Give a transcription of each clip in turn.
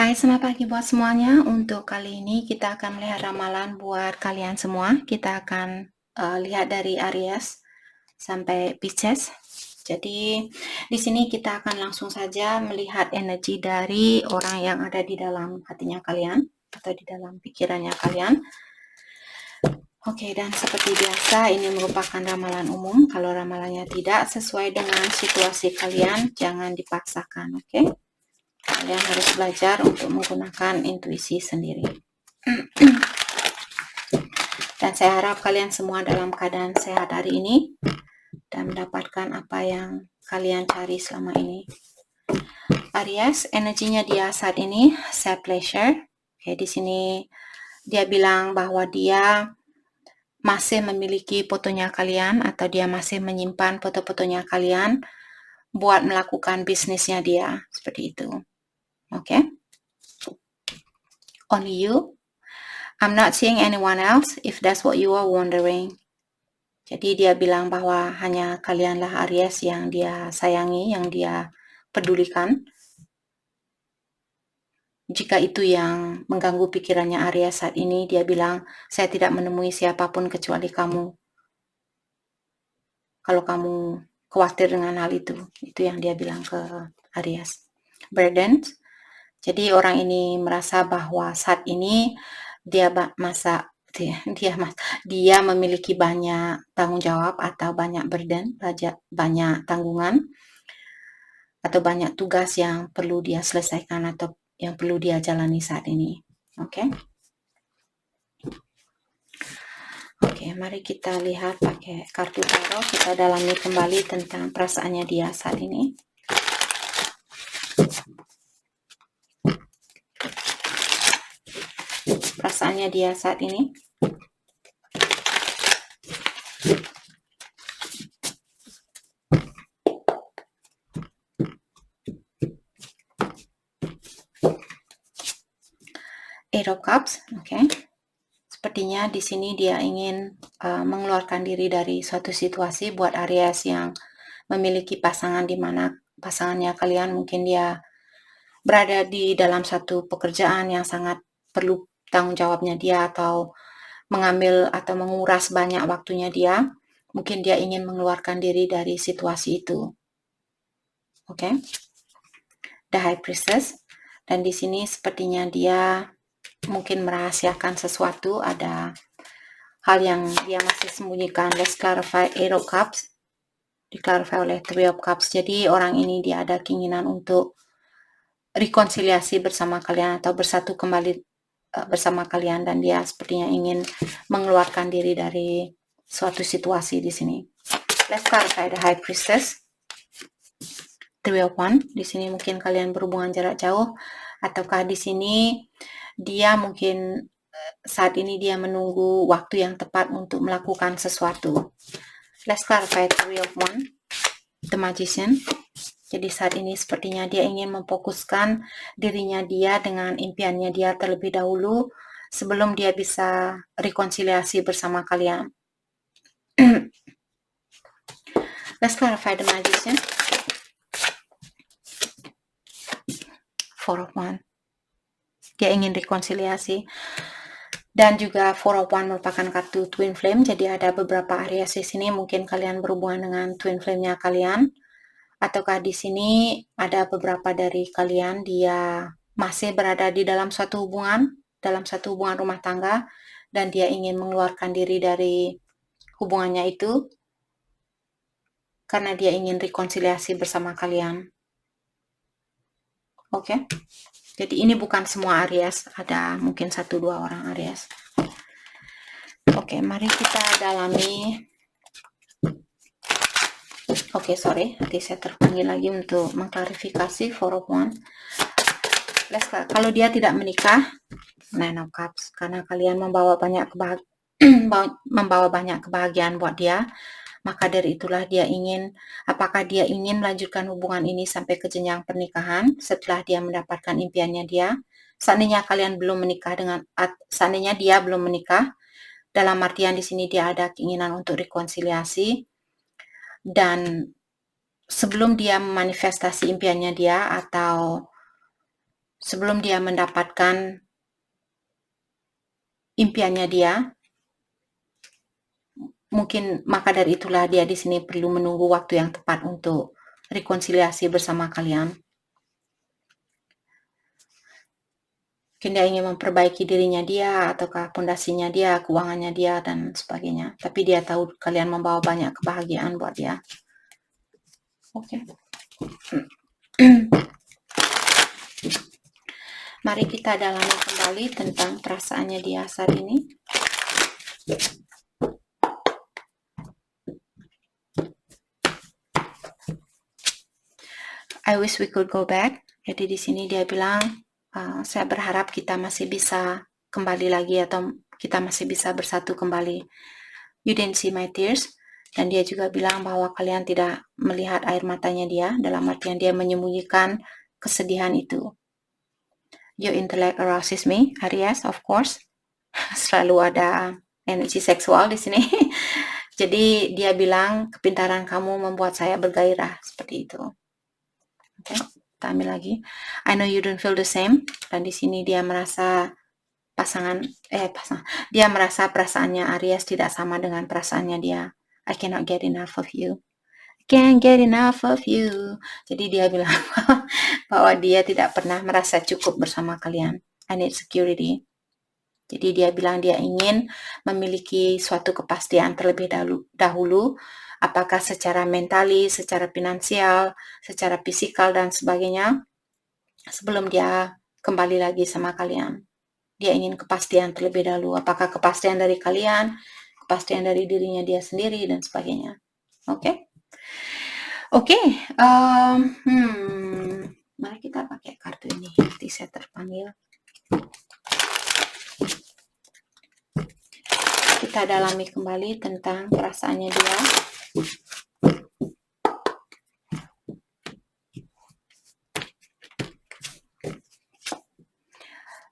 Hai, selamat pagi buat semuanya. Untuk kali ini kita akan melihat ramalan buat kalian semua. Kita akan lihat dari Aries sampai Pisces. Jadi di sini kita akan langsung saja melihat energi dari orang yang ada di dalam hatinya kalian atau di dalam pikirannya kalian. Oke, dan seperti biasa ini merupakan ramalan umum. Kalau ramalannya tidak sesuai dengan situasi kalian, jangan dipaksakan, oke? Kalian harus belajar untuk menggunakan intuisi sendiri. Dan saya harap kalian semua dalam keadaan sehat hari ini dan mendapatkan apa yang kalian cari selama ini. Aries, energinya dia saat ini self pleasure. Oke, di sini dia bilang bahwa dia masih memiliki fotonya kalian atau dia masih menyimpan foto-fotonya kalian buat melakukan bisnisnya dia, seperti itu. Oke. Only you. I'm not seeing anyone else if that's what you are wondering. Jadi dia bilang bahwa hanya kalianlah Aries yang dia sayangi, yang dia pedulikan. Jika itu yang mengganggu pikirannya Aries saat ini, dia bilang, saya tidak menemui siapapun kecuali kamu. Kalau kamu khawatir dengan hal itu yang dia bilang ke Aries. Burden. Jadi orang ini merasa bahwa saat ini dia memiliki banyak tanggung jawab atau banyak burden, banyak tanggungan atau banyak tugas yang perlu dia selesaikan atau yang perlu dia jalani saat ini. Oke. Oke, mari kita lihat pakai kartu tarot, kita dalami kembali tentang perasaannya dia saat ini. Perasaannya dia saat ini. Eight of Cups, oke. Sepertinya di sini dia ingin mengeluarkan diri dari suatu situasi buat Aries yang memiliki pasangan di mana pasangannya kalian mungkin dia berada di dalam satu pekerjaan yang sangat perlu tanggung jawabnya dia atau mengambil atau menguras banyak waktunya dia. Mungkin dia ingin mengeluarkan diri dari situasi itu. Oke. The High Priestess. Dan di sini sepertinya dia mungkin merahasiakan sesuatu, ada hal yang dia masih sembunyikan. Let's clarify. Eight of Cups diklarifikasi oleh Three of Cups. Jadi orang ini dia ada keinginan untuk rekonsiliasi bersama kalian atau bersatu kembali bersama kalian, dan dia sepertinya ingin mengeluarkan diri dari suatu situasi di sini. Let's clarify the High Priestess. Three of Wands. Di sini mungkin kalian berhubungan jarak jauh, ataukah di sini dia mungkin saat ini dia menunggu waktu yang tepat untuk melakukan sesuatu. Let's clarify Three of Wands. The Magician. Jadi saat ini sepertinya dia ingin memfokuskan dirinya dia dengan impiannya dia terlebih dahulu sebelum dia bisa rekonsiliasi bersama kalian. Let's clarify the Magician. Four of Wands. Dia ingin rekonsiliasi. Dan juga Four of Wands merupakan kartu Twin Flame. Jadi ada beberapa Aries di sini, mungkin kalian berhubungan dengan Twin Flame-nya kalian. Ataukah di sini ada beberapa dari kalian dia masih berada di dalam suatu hubungan rumah tangga, dan dia ingin mengeluarkan diri dari hubungannya itu karena dia ingin rekonsiliasi bersama kalian. Oke. Jadi ini bukan semua Aries, ada mungkin 1-2 orang Aries. Oke, mari kita dalami. Oke, sorry, nanti saya terpanggil lagi untuk mengklarifikasi Four of Wands. Kalau dia tidak menikah, Nine of Cups, karena kalian membawa banyak kebahagiaan buat dia, maka dari itulah dia ingin, apakah dia ingin melanjutkan hubungan ini sampai ke jenjang pernikahan setelah dia mendapatkan impiannya dia. Seandainya dia belum menikah, dalam artian di sini dia ada keinginan untuk rekonsiliasi, dan sebelum dia memanifestasi impiannya dia atau sebelum dia mendapatkan impiannya dia, mungkin maka dari itulah dia di sini perlu menunggu waktu yang tepat untuk rekonsiliasi bersama kalian. Mungkin dia ingin memperbaiki dirinya dia, ataukah pondasinya dia, keuangannya dia, dan sebagainya. Tapi dia tahu kalian membawa banyak kebahagiaan buat dia. Oke. Mari kita dalami kembali tentang perasaannya dia saat ini. I wish we could go back. Jadi di sini dia bilang, saya berharap kita masih bisa kembali lagi atau kita masih bisa bersatu kembali. You didn't see my tears. Dan dia juga bilang bahwa kalian tidak melihat air matanya dia, dalam artian dia menyembunyikan kesedihan itu. Your intellect arouses me, Aries, of course. Selalu ada energi seksual di sini. Jadi dia bilang kepintaran kamu membuat saya bergairah, seperti itu. Oke, kita ambil lagi. I know you don't feel the same. Dan di sini dia merasa dia merasa perasaannya Aries tidak sama dengan perasaannya dia. I cannot get enough of you. I can't get enough of you. Jadi dia bilang bahwa dia tidak pernah merasa cukup bersama kalian. I need security. Jadi dia bilang dia ingin memiliki suatu kepastian terlebih dahulu, apakah secara mentali, secara finansial, secara fisikal, dan sebagainya, sebelum dia kembali lagi sama kalian. Dia ingin kepastian terlebih dahulu, apakah kepastian dari kalian, kepastian dari dirinya dia sendiri, dan sebagainya. Oke? Oke, mari kita pakai kartu ini, nanti saya terpanggil. Kita dalami kembali tentang perasaannya dia.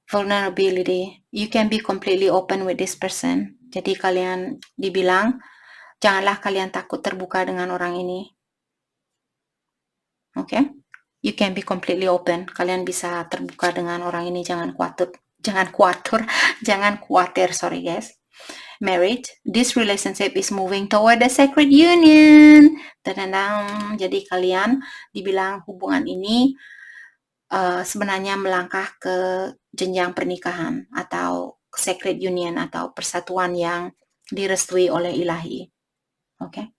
Vulnerability. You can be completely open with this person. Jadi kalian dibilang, janganlah kalian takut terbuka dengan orang ini. Oke? You can be completely open. Kalian bisa terbuka dengan orang ini, jangan khawatir, sorry guys. Marriage, this relationship is moving toward a sacred union. Jadi kalian dibilang hubungan ini sebenarnya melangkah ke jenjang pernikahan atau sacred union atau persatuan yang direstui oleh ilahi. Okay?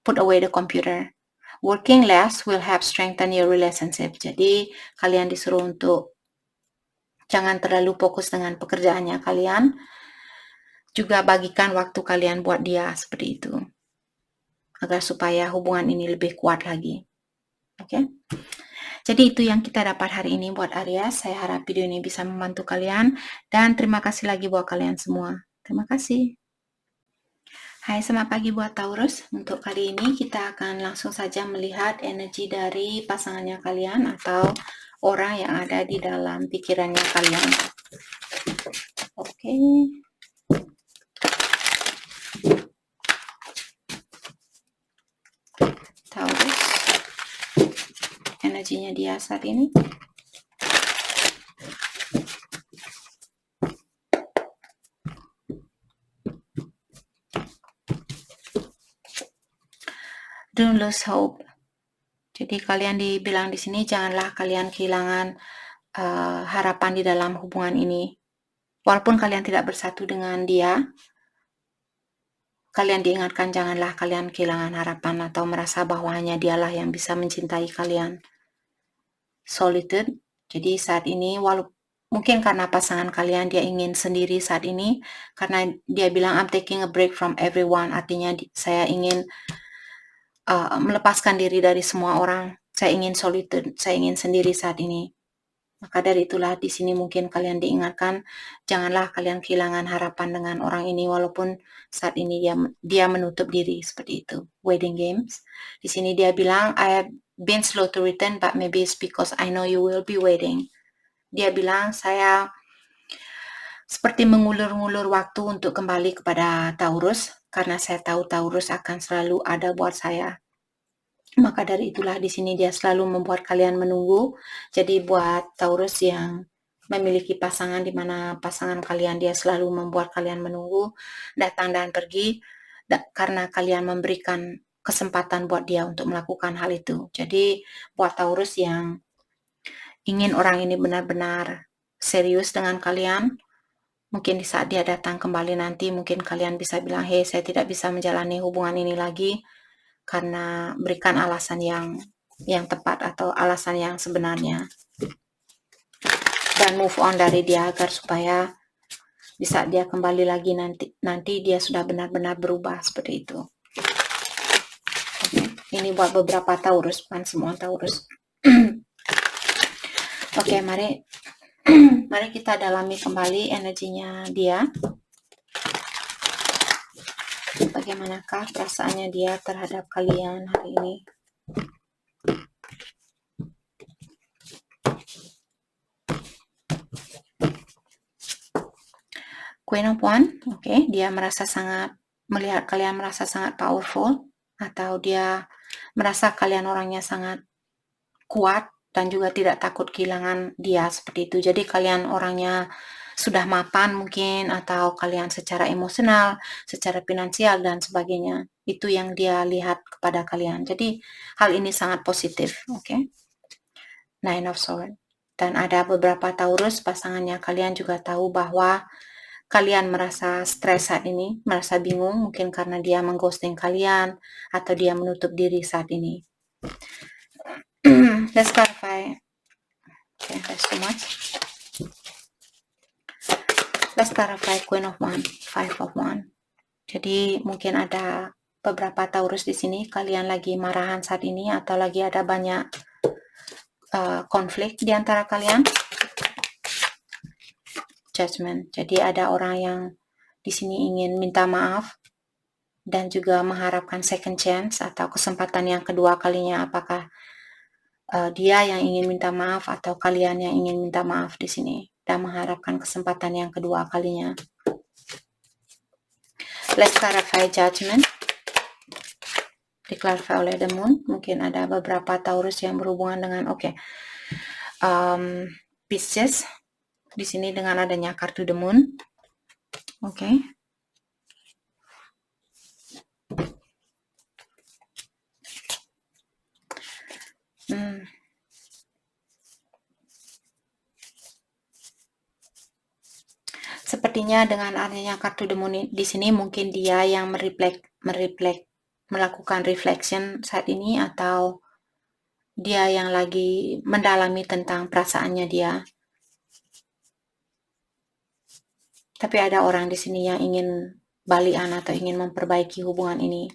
Put away the computer. Working less will help strengthen your relationship. Jadi kalian disuruh untuk jangan terlalu fokus dengan pekerjaannya kalian. Juga bagikan waktu kalian buat dia, seperti itu. Agar supaya hubungan ini lebih kuat lagi. Oke? Jadi itu yang kita dapat hari ini buat Aries. Saya harap video ini bisa membantu kalian. Dan terima kasih lagi buat kalian semua. Terima kasih. Hai, selamat pagi buat Taurus. Untuk kali ini kita akan langsung saja melihat energi dari pasangannya kalian atau orang yang ada di dalam pikirannya kalian. Oke. Taurus. Energinya dia saat ini. Don't lose hope. Jadi kalian dibilang di sini janganlah kalian kehilangan harapan di dalam hubungan ini. Walaupun kalian tidak bersatu dengan dia, kalian diingatkan janganlah kalian kehilangan harapan atau merasa bahwa hanya dialah yang bisa mencintai kalian. Solitude. Jadi saat ini mungkin karena pasangan kalian dia ingin sendiri saat ini, karena dia bilang I'm taking a break from everyone, artinya saya ingin melepaskan diri dari semua orang. Saya ingin solitude, saya ingin sendiri saat ini. Maka dari itulah di sini mungkin kalian diingatkan, janganlah kalian kehilangan harapan dengan orang ini walaupun saat ini dia menutup diri, seperti itu. Wedding games. Di sini dia bilang, I have been slow to return, but maybe it's because I know you will be waiting. Dia bilang, saya seperti mengulur-ngulur waktu untuk kembali kepada Taurus, karena saya tahu Taurus akan selalu ada buat saya. Maka dari itulah di sini dia selalu membuat kalian menunggu. Jadi buat Taurus yang memiliki pasangan di mana pasangan kalian dia selalu membuat kalian menunggu, datang dan pergi, karena kalian memberikan kesempatan buat dia untuk melakukan hal itu. Jadi buat Taurus yang ingin orang ini benar-benar serius dengan kalian, mungkin di saat dia datang kembali nanti, mungkin kalian bisa bilang, "Hey, saya tidak bisa menjalani hubungan ini lagi," karena berikan alasan yang tepat atau alasan yang sebenarnya. Dan move on dari dia agar supaya di saat dia kembali lagi nanti dia sudah benar-benar berubah seperti itu. Ini buat beberapa Taurus, bukan semua Taurus. Oke, mari kita dalami kembali energinya dia. Bagaimanakah perasaannya dia terhadap kalian hari ini? Queen of Wands, oke, dia melihat kalian merasa sangat powerful, atau dia merasa kalian orangnya sangat kuat dan juga tidak takut kehilangan dia seperti itu. Jadi kalian orangnya sudah mapan mungkin, atau kalian secara emosional, secara finansial dan sebagainya. Itu yang dia lihat kepada kalian. Jadi hal ini sangat positif, oke. Nine of Swords. Dan ada beberapa Taurus pasangannya kalian juga tahu bahwa kalian merasa stres saat ini, merasa bingung, mungkin karena dia mengghosting kalian atau dia menutup diri saat ini. Let's clarify. Okay, that's too much. Let's clarify Queen of Wands, Five of Wands. Jadi mungkin ada beberapa Taurus di sini, kalian lagi marahan saat ini atau lagi ada banyak konflik di antara kalian. Judgment. Jadi ada orang yang di sini ingin minta maaf dan juga mengharapkan second chance atau kesempatan yang kedua kalinya. Apakah dia yang ingin minta maaf atau kalian yang ingin minta maaf di sini dan mengharapkan kesempatan yang kedua kalinya. Let's clarify Judgment. Diklarify oleh The Moon. Mungkin ada beberapa Taurus yang berhubungan dengan Pisces. Di sini dengan adanya kartu The Moon. Oke. Sepertinya dengan adanya kartu The Moon di sini mungkin dia yang melakukan reflection saat ini, atau dia yang lagi mendalami tentang perasaannya dia. Tapi ada orang di sini yang ingin balikan atau ingin memperbaiki hubungan ini.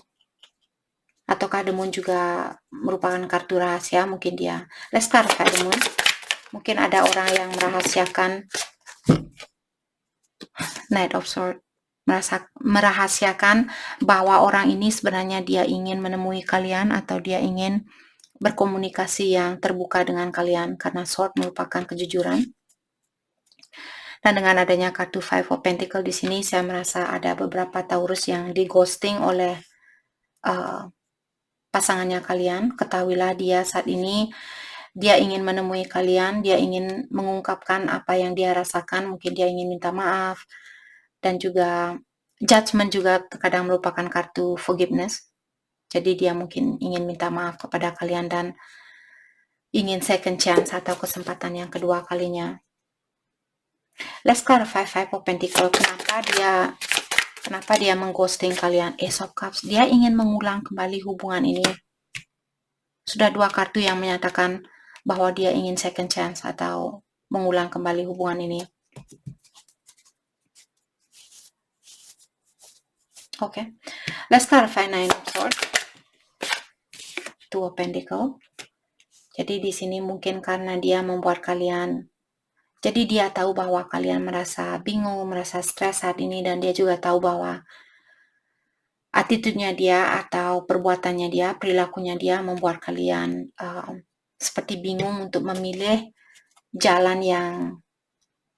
Ataukah The Moon juga merupakan kartu rahasia? Mungkin dia. Let's clarify The Moon. Mungkin ada orang yang merahasiakan Knight of Swords. Merahasiakan bahwa orang ini sebenarnya dia ingin menemui kalian atau dia ingin berkomunikasi yang terbuka dengan kalian, karena Sword merupakan kejujuran. Dan dengan adanya kartu Five of Pentacles di sini, saya merasa ada beberapa Taurus yang di ghosting oleh pasangannya kalian. Ketahuilah dia saat ini, dia ingin menemui kalian, dia ingin mengungkapkan apa yang dia rasakan, mungkin dia ingin minta maaf. Dan juga Judgment juga terkadang merupakan kartu forgiveness. Jadi dia mungkin ingin minta maaf kepada kalian dan ingin second chance atau kesempatan yang kedua kalinya. Let's clarify Five of Pentacles. Kenapa dia mengghosting kalian? Ace of Cups. Dia ingin mengulang kembali hubungan ini. Sudah dua kartu yang menyatakan bahwa dia ingin second chance atau mengulang kembali hubungan ini. Oke. Let's clarify Nine of Swords. Two of Pentacles. Jadi di sini mungkin karena dia membuat kalian, jadi dia tahu bahwa kalian merasa bingung, merasa stres saat ini, dan dia juga tahu bahwa attitude-nya dia atau perbuatannya dia, perilakunya dia membuat kalian seperti bingung untuk memilih jalan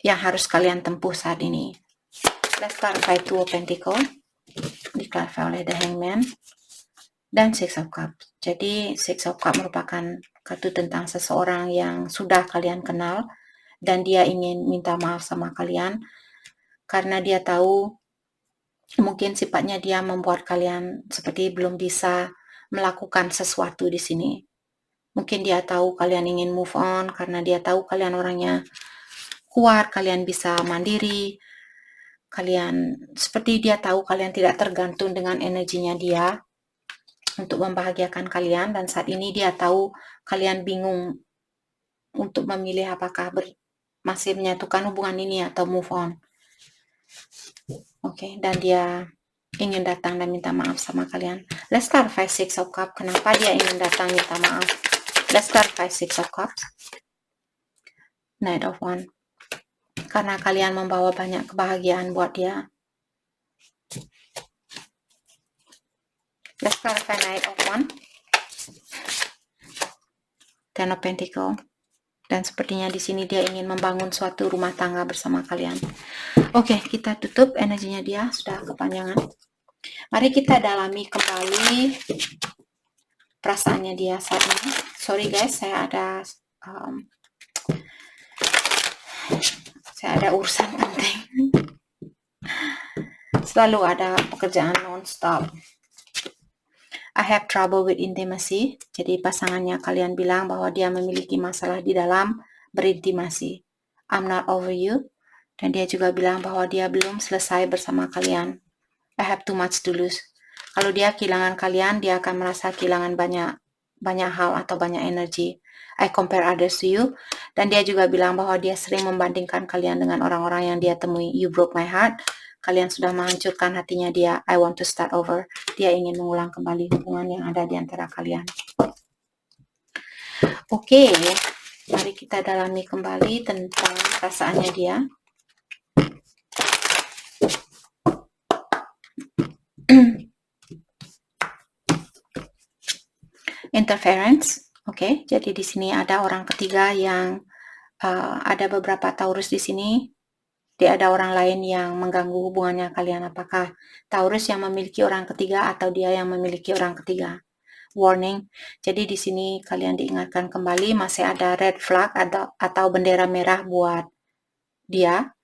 yang harus kalian tempuh saat ini. Let's clarify Two of Pentacles. Diklarify oleh The Hangman. dan Six of Cups. Jadi Six of Cups merupakan kartu tentang seseorang yang sudah kalian kenal dan dia ingin minta maaf sama kalian karena dia tahu mungkin sifatnya dia membuat kalian seperti belum bisa melakukan sesuatu di sini. Mungkin dia tahu kalian ingin move on karena dia tahu kalian orangnya kuat, kalian bisa mandiri, kalian seperti dia tahu kalian tidak tergantung dengan energinya dia untuk membahagiakan kalian, dan saat ini dia tahu kalian bingung untuk memilih apakah masih menyatukan hubungan ini atau move on. Oke, dan dia ingin datang dan minta maaf sama kalian. Let's clarify Six of Cups. Kenapa dia ingin datang minta maaf? Let's clarify Six of Cups. Knight of Wands. Karena kalian membawa banyak kebahagiaan buat dia. Let's clarify Knight of Wands. Ten of Pentacles. Dan sepertinya di sini dia ingin membangun suatu rumah tangga bersama kalian. Oke, kita tutup energinya dia, sudah kepanjangan. Mari kita dalami kembali perasaannya dia saat ini. Sorry guys, saya ada urusan penting. Selalu ada pekerjaan non-stop. I have trouble with intimacy. Jadi pasangannya kalian bilang bahwa dia memiliki masalah di dalam berintimasi. I'm not over you. Dan dia juga bilang bahwa dia belum selesai bersama kalian. I have too much to lose. Kalau dia kehilangan kalian, dia akan merasa kehilangan banyak hal atau banyak energi. I compare others to you. Dan dia juga bilang bahwa dia sering membandingkan kalian dengan orang-orang yang dia temui. You broke my heart. Kalian sudah menghancurkan hatinya dia. I want to start over. Dia ingin mengulang kembali hubungan yang ada di antara kalian. Oke, mari kita dalami kembali tentang perasaannya dia. Interference. Oke, jadi di sini ada orang ketiga yang ada beberapa Taurus di sini. Dia ada orang lain yang mengganggu hubungannya kalian. Apakah Taurus yang memiliki orang ketiga atau dia yang memiliki orang ketiga? Warning. Jadi di sini kalian diingatkan kembali masih ada red flag atau bendera merah buat dia.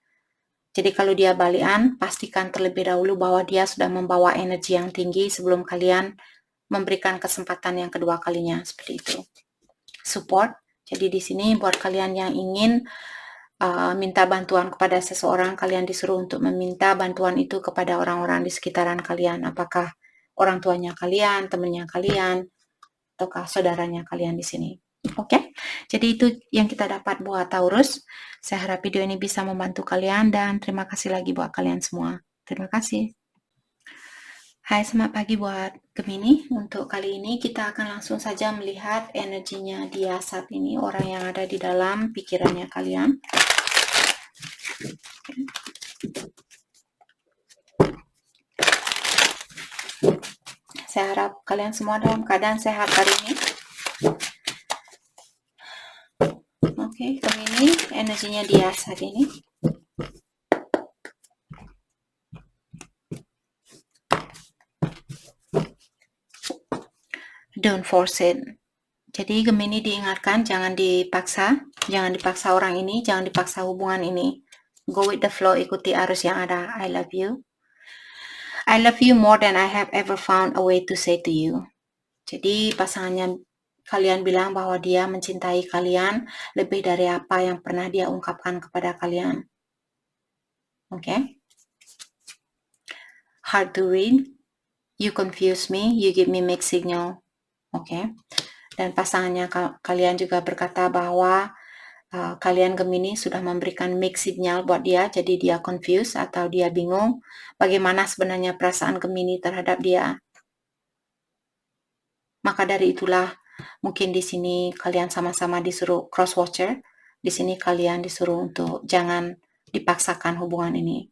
Jadi kalau dia balikan, pastikan terlebih dahulu bahwa dia sudah membawa energi yang tinggi sebelum kalian memberikan kesempatan yang kedua kalinya, seperti itu. Support. Jadi di sini buat kalian yang ingin minta bantuan kepada seseorang, kalian disuruh untuk meminta bantuan itu kepada orang-orang di sekitaran kalian. Apakah orang tuanya kalian, temannya kalian, ataukah saudaranya kalian di sini. Oke, jadi itu yang kita dapat buat Taurus. Saya harap video ini bisa membantu kalian dan terima kasih lagi buat kalian semua. Terima kasih. Hai, selamat pagi buat Gemini. Untuk kali ini kita akan langsung saja melihat energinya dia saat ini, orang yang ada di dalam pikirannya kalian. Saya harap kalian semua dalam keadaan sehat hari ini. Oke, Gemini, energinya dia saat ini. Don't force it. Jadi Gemini diingatkan jangan dipaksa orang ini, jangan dipaksa hubungan ini. Go with the flow, ikuti arus yang ada. I love you. I love you more than I have ever found a way to say to you. Jadi pasangannya kalian bilang bahwa dia mencintai kalian lebih dari apa yang pernah dia ungkapkan kepada kalian. Oke. Hard to read. You confuse me, you give me mixed signal. Oke. Dan pasangannya kalian juga berkata bahwa kalian Gemini sudah memberikan mixed signal buat dia, jadi dia confused atau dia bingung bagaimana sebenarnya perasaan Gemini terhadap dia. Maka dari itulah mungkin di sini kalian sama-sama disuruh cross watcher. Di sini kalian disuruh untuk jangan dipaksakan hubungan ini.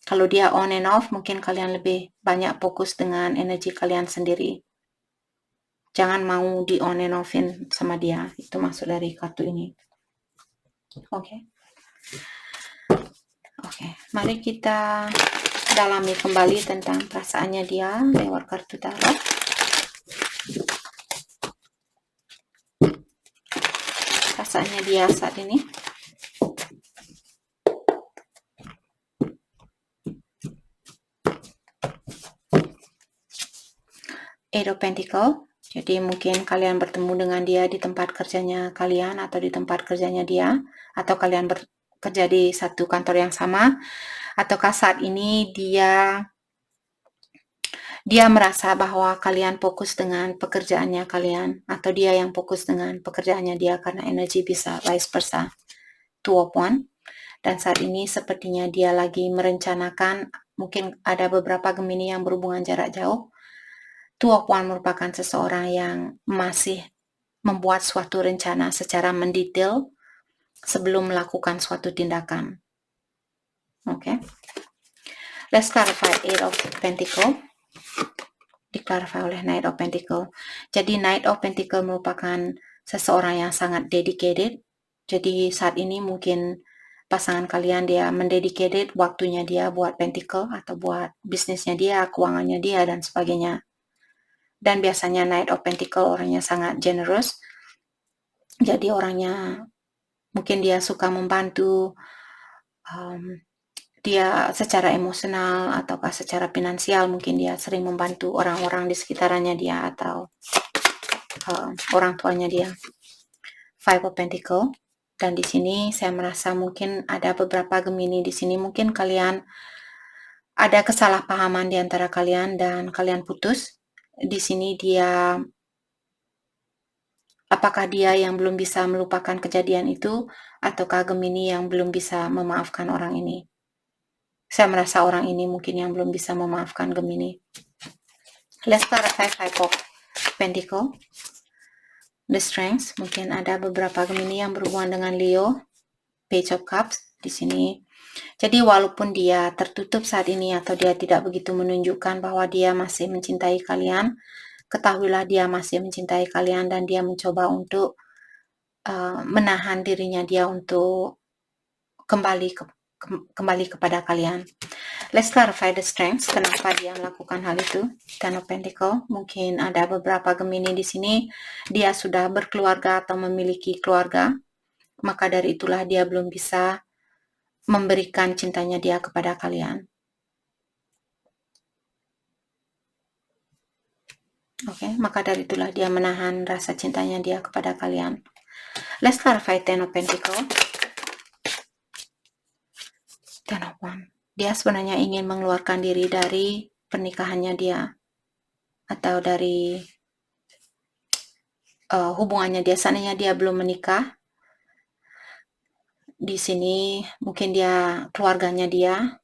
Kalau dia on and off, mungkin kalian lebih banyak fokus dengan energi kalian sendiri. Jangan mau di on and offin sama dia. Itu maksud dari kartu ini. Oke. Mari kita dalami kembali tentang perasaannya dia lewat kartu tarot. perasaannya dia saat ini. Eight of Pentacle. Jadi mungkin kalian bertemu dengan dia di tempat kerjanya kalian atau di tempat kerjanya dia, atau kalian bekerja di satu kantor yang sama, ataukah saat ini dia merasa bahwa kalian fokus dengan pekerjaannya kalian, atau dia yang fokus dengan pekerjaannya dia, karena energi bisa vice versa. Two of Wands. Dan saat ini sepertinya dia lagi merencanakan, mungkin ada beberapa Gemini yang berhubungan jarak jauh. Two of Wands merupakan seseorang yang masih membuat suatu rencana secara mendetail sebelum melakukan suatu tindakan. Oke. Let's clarify Eight of Pentacle. Diklarifikasi oleh Knight of Pentacle. Jadi Knight of Pentacle merupakan seseorang yang sangat dedicated. Jadi saat ini mungkin pasangan kalian dia mendedicated waktunya dia buat Pentacle atau buat bisnisnya dia, keuangannya dia, dan sebagainya. Dan biasanya Knight of Pentacle orangnya sangat generous. Jadi orangnya mungkin dia suka membantu dia secara emosional ataukah secara finansial, mungkin dia sering membantu orang-orang di sekitarannya dia atau orang tuanya dia. Five of Pentacle. Dan di sini saya merasa mungkin ada beberapa Gemini di sini, mungkin kalian ada kesalahpahaman di antara kalian dan kalian putus. Di sini dia, apakah dia yang belum bisa melupakan kejadian itu, ataukah Gemini yang belum bisa memaafkan orang ini? Saya merasa orang ini mungkin yang belum bisa memaafkan Gemini. Let's clarify Five of Pentacle. The Strength. Mungkin ada beberapa Gemini yang berhubungan dengan Leo. Page of Cups di sini. Jadi walaupun dia tertutup saat ini atau dia tidak begitu menunjukkan bahwa dia masih mencintai kalian, ketahuilah dia masih mencintai kalian dan dia mencoba untuk menahan dirinya dia untuk kembali kepada kalian. Let's clarify the strengths. Kenapa dia melakukan hal itu? Ten of Pentacle. Mungkin ada beberapa Gemini di sini. Dia sudah berkeluarga atau memiliki keluarga. Maka dari itulah dia belum bisa memberikan cintanya dia kepada kalian. Oke, maka dari itulah dia menahan rasa cintanya dia kepada kalian. Let's clarify Ten of Pentacle. Ten of Wands. Dia sebenarnya ingin mengeluarkan diri dari pernikahannya dia atau dari hubungannya dia. Seandainya dia belum menikah, di sini mungkin dia keluarganya dia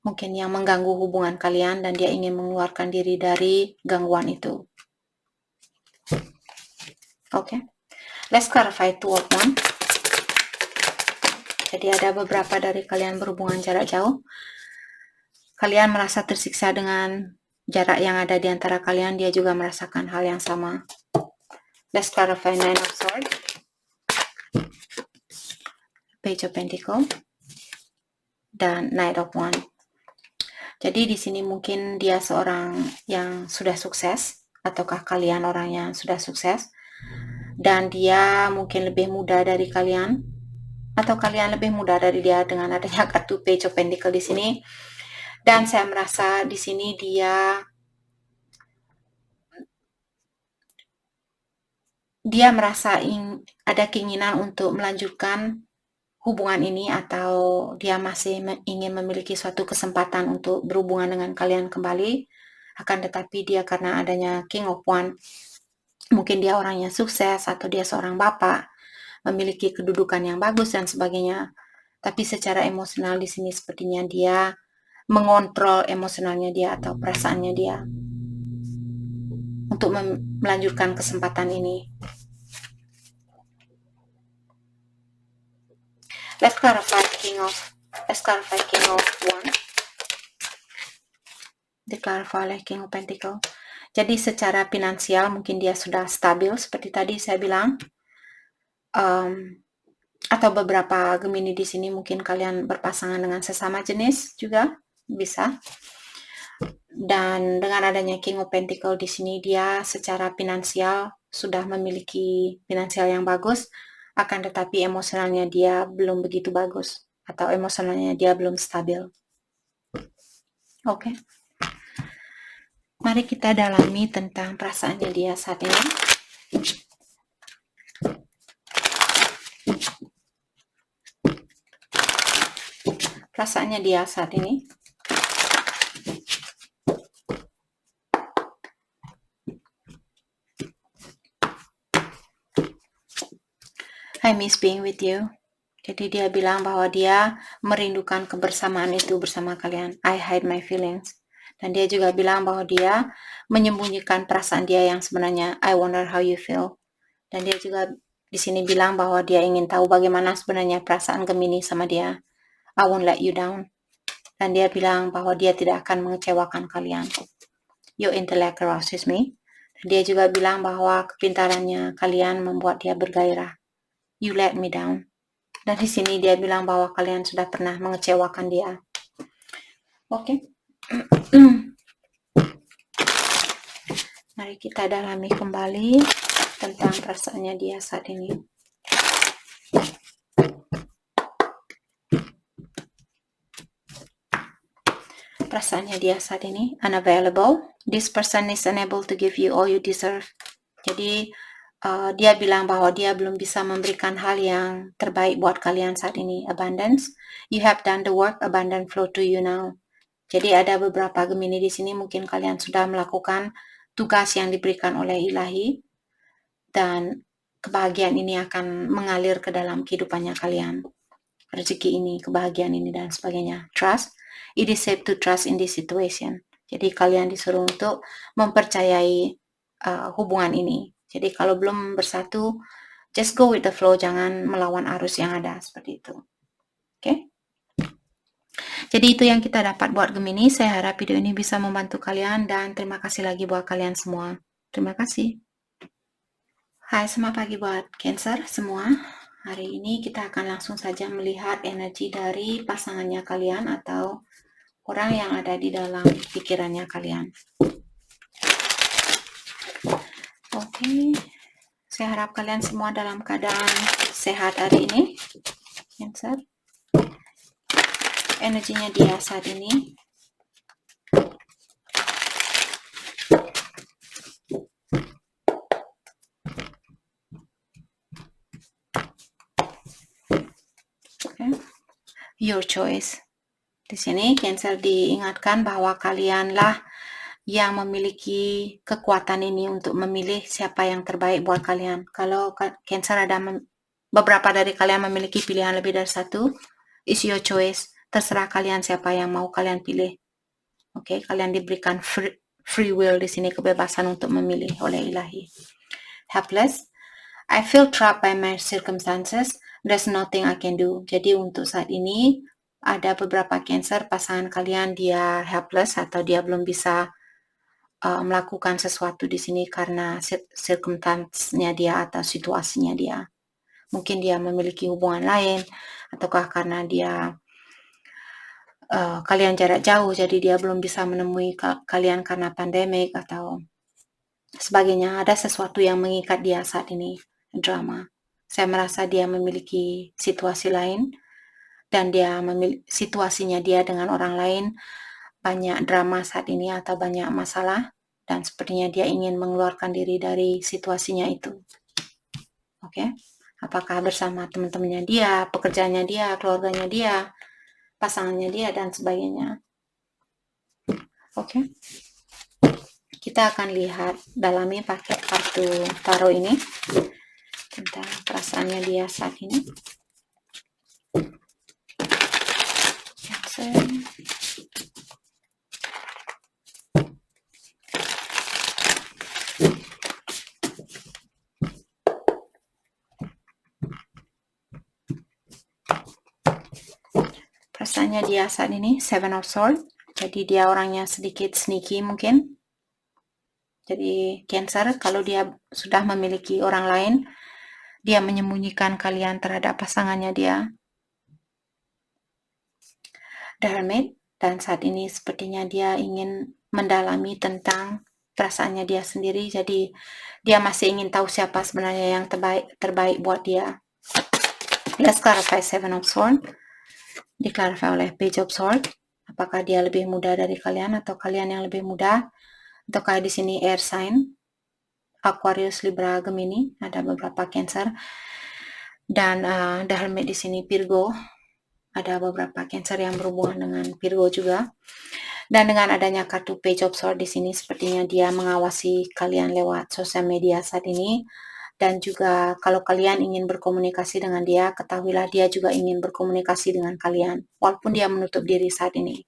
mungkin yang mengganggu hubungan kalian dan dia ingin mengeluarkan diri dari gangguan itu. Oke. Let's clarify Two of Wands. Jadi ada beberapa dari kalian berhubungan jarak jauh. Kalian merasa tersiksa dengan jarak yang ada di antara kalian, dia juga merasakan hal yang sama. Let's clarify Nine of Swords. Page of Pentacle. Dan Knight of Wands. Jadi di sini mungkin dia seorang yang sudah sukses, ataukah kalian orang yang sudah sukses, dan dia mungkin lebih muda dari kalian, atau kalian lebih muda dari dia dengan adanya kartu Page of Pentacle di sini. Dan saya merasa di sini dia merasa ada keinginan untuk melanjutkan hubungan ini, atau dia masih ingin memiliki suatu kesempatan untuk berhubungan dengan kalian kembali. Akan tetapi dia karena adanya King of Wands, mungkin dia orangnya sukses atau dia seorang bapak, memiliki kedudukan yang bagus dan sebagainya. Tapi secara emosional di sini sepertinya dia mengontrol emosionalnya dia atau perasaannya dia untuk melanjutkan kesempatan ini. Let's clarify King of Wands. Diklarify oleh King of Pentacle. Jadi secara finansial mungkin dia sudah stabil seperti tadi saya bilang. Atau beberapa Gemini di sini mungkin kalian berpasangan dengan sesama jenis juga bisa. Dan dengan adanya King of Pentacle di sini dia secara finansial sudah memiliki finansial yang bagus. akan tetapi emosionalnya dia belum begitu bagus atau emosionalnya dia belum stabil. Oke. Mari kita dalami tentang perasaannya dia saat ini. Perasaannya dia saat ini. I miss being with you. Jadi dia bilang bahwa dia merindukan kebersamaan itu bersama kalian. I hide my feelings. Dan dia juga bilang bahwa dia menyembunyikan perasaan dia yang sebenarnya. I wonder how you feel. Dan dia juga di sini bilang bahwa dia ingin tahu bagaimana sebenarnya perasaan Gemini sama dia. I won't let you down. Dan dia bilang bahwa dia tidak akan mengecewakan kalian. Your intellect arouses me. Dan dia juga bilang bahwa kepintarannya kalian membuat dia bergairah. You let me down. Dan di sini dia bilang bahwa kalian sudah pernah mengecewakan dia. Oke. Mari kita dalami kembali tentang perasaannya dia saat ini. Perasaannya dia saat ini, unavailable. This person is unable to give you all you deserve. Jadi dia bilang bahwa dia belum bisa memberikan hal yang terbaik buat kalian saat ini. Abundance. You have done the work, abundance flow to you now. Jadi ada beberapa Gemini di sini, mungkin kalian sudah melakukan tugas yang diberikan oleh Ilahi, dan kebahagiaan ini akan mengalir ke dalam kehidupannya kalian. Rezeki ini, kebahagiaan ini, dan sebagainya. Trust. It is safe to trust in this situation. Jadi kalian disuruh untuk mempercayai hubungan ini. Jadi kalau belum bersatu, just go with the flow, jangan melawan arus yang ada, seperti itu. Oke? Jadi itu yang kita dapat buat Gemini. Saya harap video ini bisa membantu kalian, dan terima kasih lagi buat kalian semua. Terima kasih. Hai, selamat pagi buat Cancer semua. Hari ini kita akan langsung saja melihat energi dari pasangannya kalian atau orang yang ada di dalam pikirannya kalian. Oke. Saya harap kalian semua dalam keadaan sehat hari ini. Cancer. Energinya dia saat ini. Okay. Your choice. Di sini Cancer diingatkan bahwa kalianlah yang memiliki kekuatan ini untuk memilih siapa yang terbaik buat kalian. Kalau Cancer ada beberapa dari kalian memiliki pilihan lebih dari satu, it's your choice. Terserah kalian siapa yang mau kalian pilih. Oke, kalian diberikan free will di sini, kebebasan untuk memilih oleh Ilahi. Helpless. I feel trapped by my circumstances. There's nothing I can do. Jadi untuk saat ini ada beberapa Cancer pasangan kalian dia helpless atau dia belum bisa melakukan sesuatu di sini karena circumstance-nya dia atau situasinya dia. Mungkin dia memiliki hubungan lain, ataukah karena dia kalian jarak jauh, jadi dia belum bisa menemui kalian karena pandemik atau sebagainya. Ada sesuatu yang mengikat dia saat ini, drama. Saya merasa dia memiliki situasi lain, dan dia situasinya dia dengan orang lain banyak drama saat ini atau banyak masalah, dan sepertinya dia ingin mengeluarkan diri dari situasinya itu. Oke. Apakah bersama teman-temannya dia, pekerjaannya dia, keluarganya dia, pasangannya dia, dan sebagainya. Oke. Kita akan lihat dalami pakai kartu tarot ini tentang perasaannya dia saat ini. Perasaannya dia saat ini, Seven of Swords. Jadi dia orangnya sedikit sneaky mungkin. Jadi Cancer, kalau dia sudah memiliki orang lain, dia menyembunyikan kalian terhadap pasangannya dia. The Hermit. Dan saat ini sepertinya dia ingin mendalami tentang perasaannya dia sendiri. Jadi dia masih ingin tahu siapa sebenarnya yang terbaik buat dia. Let's clarify Seven of Swords. Diklarify oleh Page of Swords. Apakah dia lebih muda dari kalian atau kalian yang lebih muda? Ataukah di sini air sign, Aquarius, Libra, Gemini, ada beberapa Cancer. Dan The Hermit di sini Virgo, ada beberapa Cancer yang berhubungan dengan Virgo juga. Dan dengan adanya kartu Page of Swords di sini, sepertinya dia mengawasi kalian lewat sosial media saat ini. Dan juga kalau kalian ingin berkomunikasi dengan dia, ketahuilah dia juga ingin berkomunikasi dengan kalian, walaupun dia menutup diri saat ini.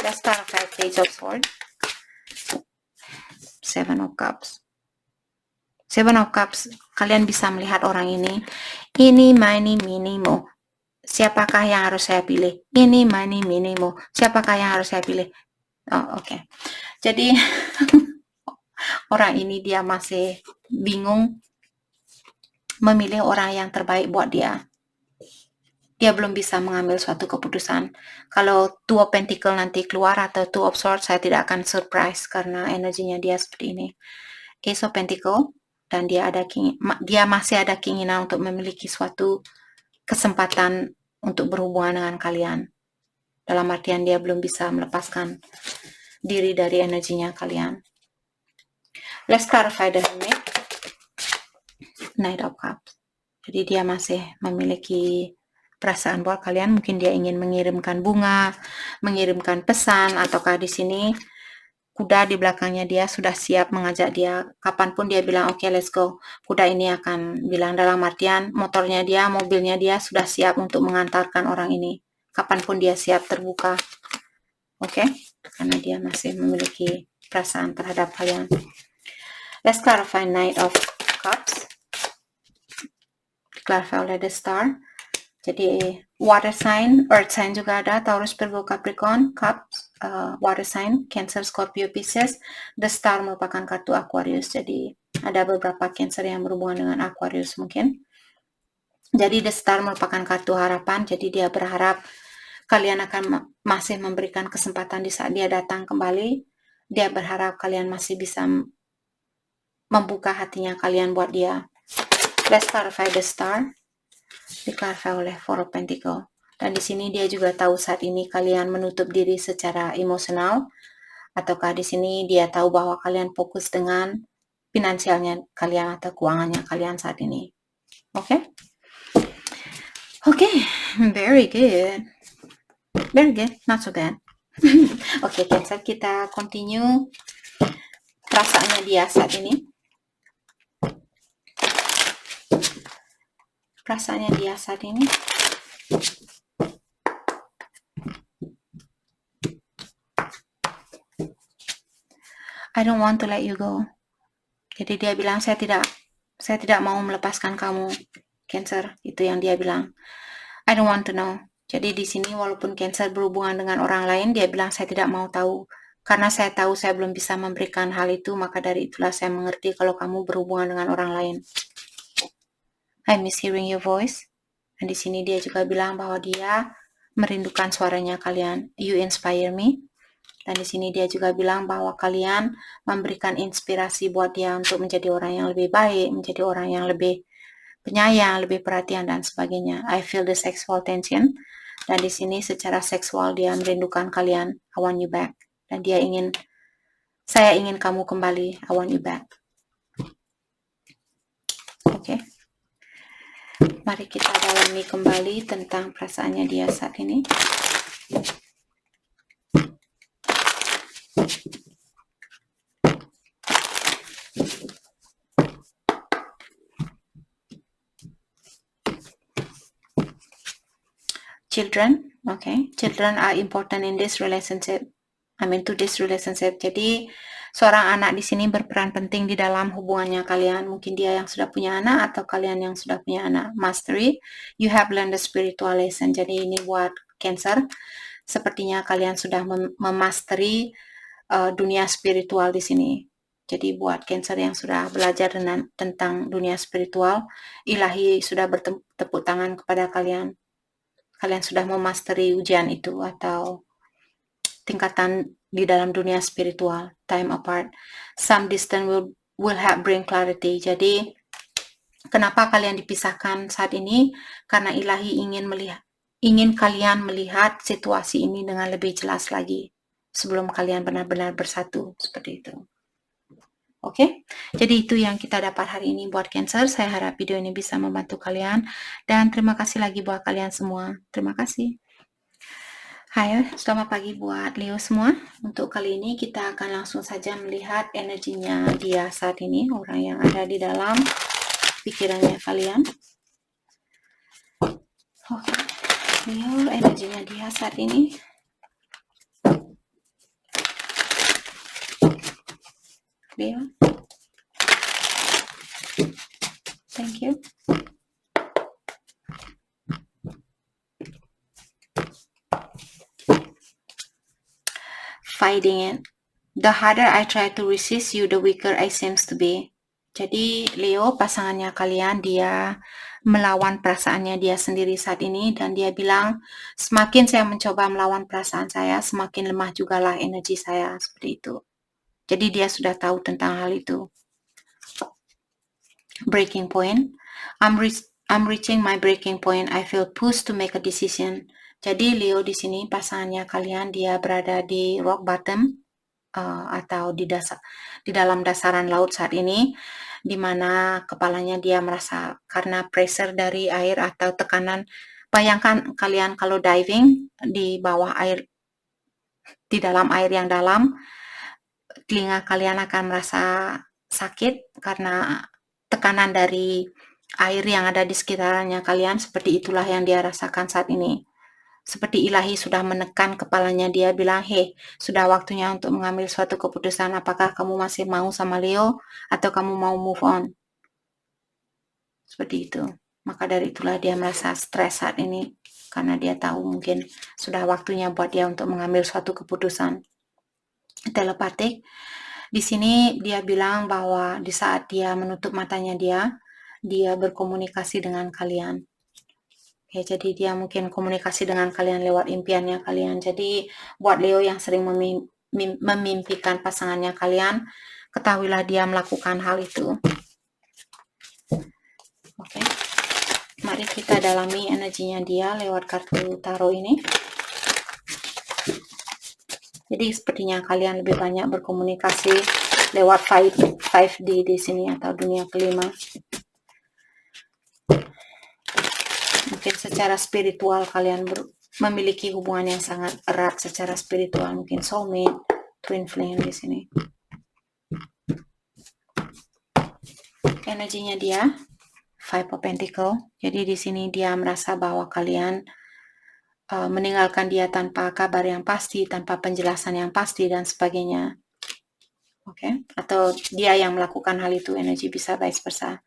Let's clarify Page of Swords. Seven of Cups. Seven of Cups, kalian bisa melihat orang ini. Ini, mini, mo. Siapakah yang harus saya pilih? Ini, mini, mo. Siapakah yang harus saya pilih? Oh, oke. Jadi, orang ini dia masih bingung memilih orang yang terbaik buat dia. Dia belum bisa mengambil suatu keputusan. Kalau Two of Pentacle nanti keluar atau Two of Swords, saya tidak akan surprise karena energinya dia seperti ini. Ace of Pentacle, dan dia masih ada keinginan untuk memiliki suatu kesempatan untuk berhubungan dengan kalian. Dalam artian dia belum bisa melepaskan diri dari energinya kalian. Let's clarify the Hermit. Knight of Cups. Jadi dia masih memiliki perasaan buat kalian. Mungkin dia ingin mengirimkan bunga, mengirimkan pesan, ataukah di sini kuda di belakangnya dia sudah siap mengajak dia. Kapanpun dia bilang, oke, let's go. Kuda ini akan bilang, dalam artian motornya dia, mobilnya dia sudah siap untuk mengantarkan orang ini. Kapanpun dia siap terbuka. Oke? Karena dia masih memiliki perasaan terhadap kalian. Let's clarify Knight of Cups. Clarify oleh The Star. Jadi water sign, earth sign juga ada, Taurus, Virgo, Capricorn, Cups, water sign, Cancer, Scorpio, Pisces. The Star merupakan kartu Aquarius. Jadi ada beberapa Cancer yang berhubungan dengan Aquarius mungkin. Jadi The Star merupakan kartu harapan. Jadi dia berharap kalian akan masih memberikan kesempatan di saat dia datang kembali. Dia berharap kalian masih bisa membuka hatinya kalian buat dia. Let's clarify The Star. Diklarify oleh Four of Pentacle. Dan di sini dia juga tahu saat ini kalian menutup diri secara emosional, ataukah di sini dia tahu bahwa kalian fokus dengan finansialnya kalian atau keuangannya kalian saat ini. Oke? Oke, very good. Very good, not so bad. Oke, Cancer, kita continue perasaannya dia saat ini. Perasaannya dia saat ini. I don't want to let you go. Jadi dia bilang, saya tidak mau melepaskan kamu, Cancer. Itu yang dia bilang. I don't want to know. Jadi di sini walaupun Cancer berhubungan dengan orang lain, dia bilang saya tidak mau tahu. Karena saya tahu saya belum bisa memberikan hal itu, maka dari itulah saya mengerti kalau kamu berhubungan dengan orang lain. I miss hearing your voice. Dan di sini dia juga bilang bahwa dia merindukan suaranya kalian. You inspire me. Dan di sini dia juga bilang bahwa kalian memberikan inspirasi buat dia untuk menjadi orang yang lebih baik, menjadi orang yang lebih penyayang, lebih perhatian, dan sebagainya. I feel the sexual tension. Dan di sini secara seksual dia merindukan kalian. I want you back. Dan saya ingin kamu kembali. I want you back. Oke. Mari kita dalami kembali tentang perasaannya dia saat ini. Children, okay. Children are important in this relationship. To this relationship. Jadi seorang anak di sini berperan penting di dalam hubungannya kalian. Mungkin dia yang sudah punya anak atau kalian yang sudah punya anak. Mastery, you have learned the spiritual lesson. Jadi ini buat Cancer. Sepertinya kalian sudah memasteri dunia spiritual di sini. Jadi buat Cancer yang sudah belajar tentang dunia spiritual, ilahi sudah bertepuk tangan kepada kalian. Kalian sudah memasteri ujian itu atau tingkatan di dalam dunia spiritual. Time apart. Some distance will bring clarity. Jadi Kenapa kalian dipisahkan saat ini? Karena ilahi ingin kalian melihat situasi ini dengan lebih jelas lagi sebelum kalian benar-benar bersatu, seperti itu. Oke, jadi itu yang kita dapat hari ini buat Cancer. Saya harap video ini bisa membantu kalian, dan terima kasih lagi buat kalian semua. Terima kasih. Hai, selamat pagi buat Leo semua. Untuk kali ini kita akan langsung saja melihat energinya dia saat ini, orang yang ada di dalam pikirannya kalian. Oke, Leo, energinya dia saat ini. Leo, thank you. Fighting it. The harder I try to resist you, the weaker I seems to be. Jadi Leo, pasangannya kalian, dia melawan perasaannya dia sendiri saat ini, dan dia bilang, semakin saya mencoba melawan perasaan saya, semakin lemah jugalah energi saya, seperti itu. Jadi dia sudah tahu tentang hal itu. Breaking point. I'm reaching my breaking point. I feel pushed to make a decision. Jadi Leo di sini, pasangannya kalian, dia berada di rock bottom, atau di dalam dasaran laut saat ini, di mana kepalanya dia merasa karena pressure dari air atau tekanan. Bayangkan kalian kalau diving di bawah air, di dalam air yang dalam, telinga kalian akan merasa sakit karena tekanan dari air yang ada di sekitarnya kalian. Seperti itulah yang dia rasakan saat ini. Seperti ilahi sudah menekan kepalanya, dia bilang, hei, sudah waktunya untuk mengambil suatu keputusan. Apakah kamu masih mau sama Leo atau kamu mau move on? Seperti itu. Maka dari itulah dia merasa stres saat ini, karena dia tahu mungkin sudah waktunya buat dia untuk mengambil suatu keputusan. Telepatik. Di sini dia bilang bahwa di saat dia menutup matanya dia berkomunikasi dengan kalian. Ya, jadi dia mungkin komunikasi dengan kalian lewat impiannya kalian. Jadi buat Leo yang sering memimpikan pasangannya kalian, ketahuilah dia melakukan hal itu. Oke. Mari kita dalami energinya dia lewat kartu tarot ini. Jadi sepertinya kalian lebih banyak berkomunikasi lewat 5D di sini, atau dunia kelima. Mungkin secara spiritual kalian memiliki hubungan yang sangat erat secara spiritual, mungkin soulmate, twin flame di sini. Energinya dia Five of Pentacles. Jadi di sini dia merasa bahwa kalian meninggalkan dia tanpa kabar yang pasti, tanpa penjelasan yang pasti dan sebagainya. Oke, atau dia yang melakukan hal itu, energi bisa vice versa.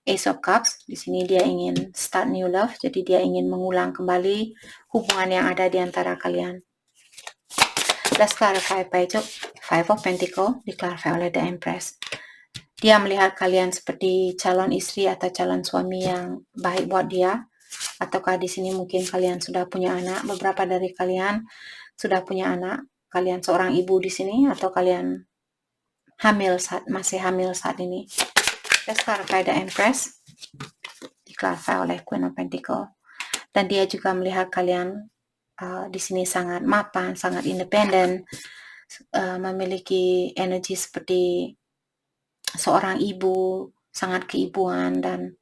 Ace of Cups, di sini dia ingin start new love, jadi dia ingin mengulang kembali hubungan yang ada di antara kalian. Let's clarify Five of Pentacles, di-clarify oleh The Empress. Dia melihat kalian seperti calon istri atau calon suami yang baik buat dia, ataukah di sini mungkin kalian sudah punya anak, beberapa dari kalian sudah punya anak, kalian seorang ibu di sini, atau kalian masih hamil saat ini. Let's clarify The Empress, di-clarify oleh Queen of Pentacles. Dan dia juga melihat kalian di sini sangat mapan, sangat independen, memiliki energi seperti seorang ibu, sangat keibuan, dan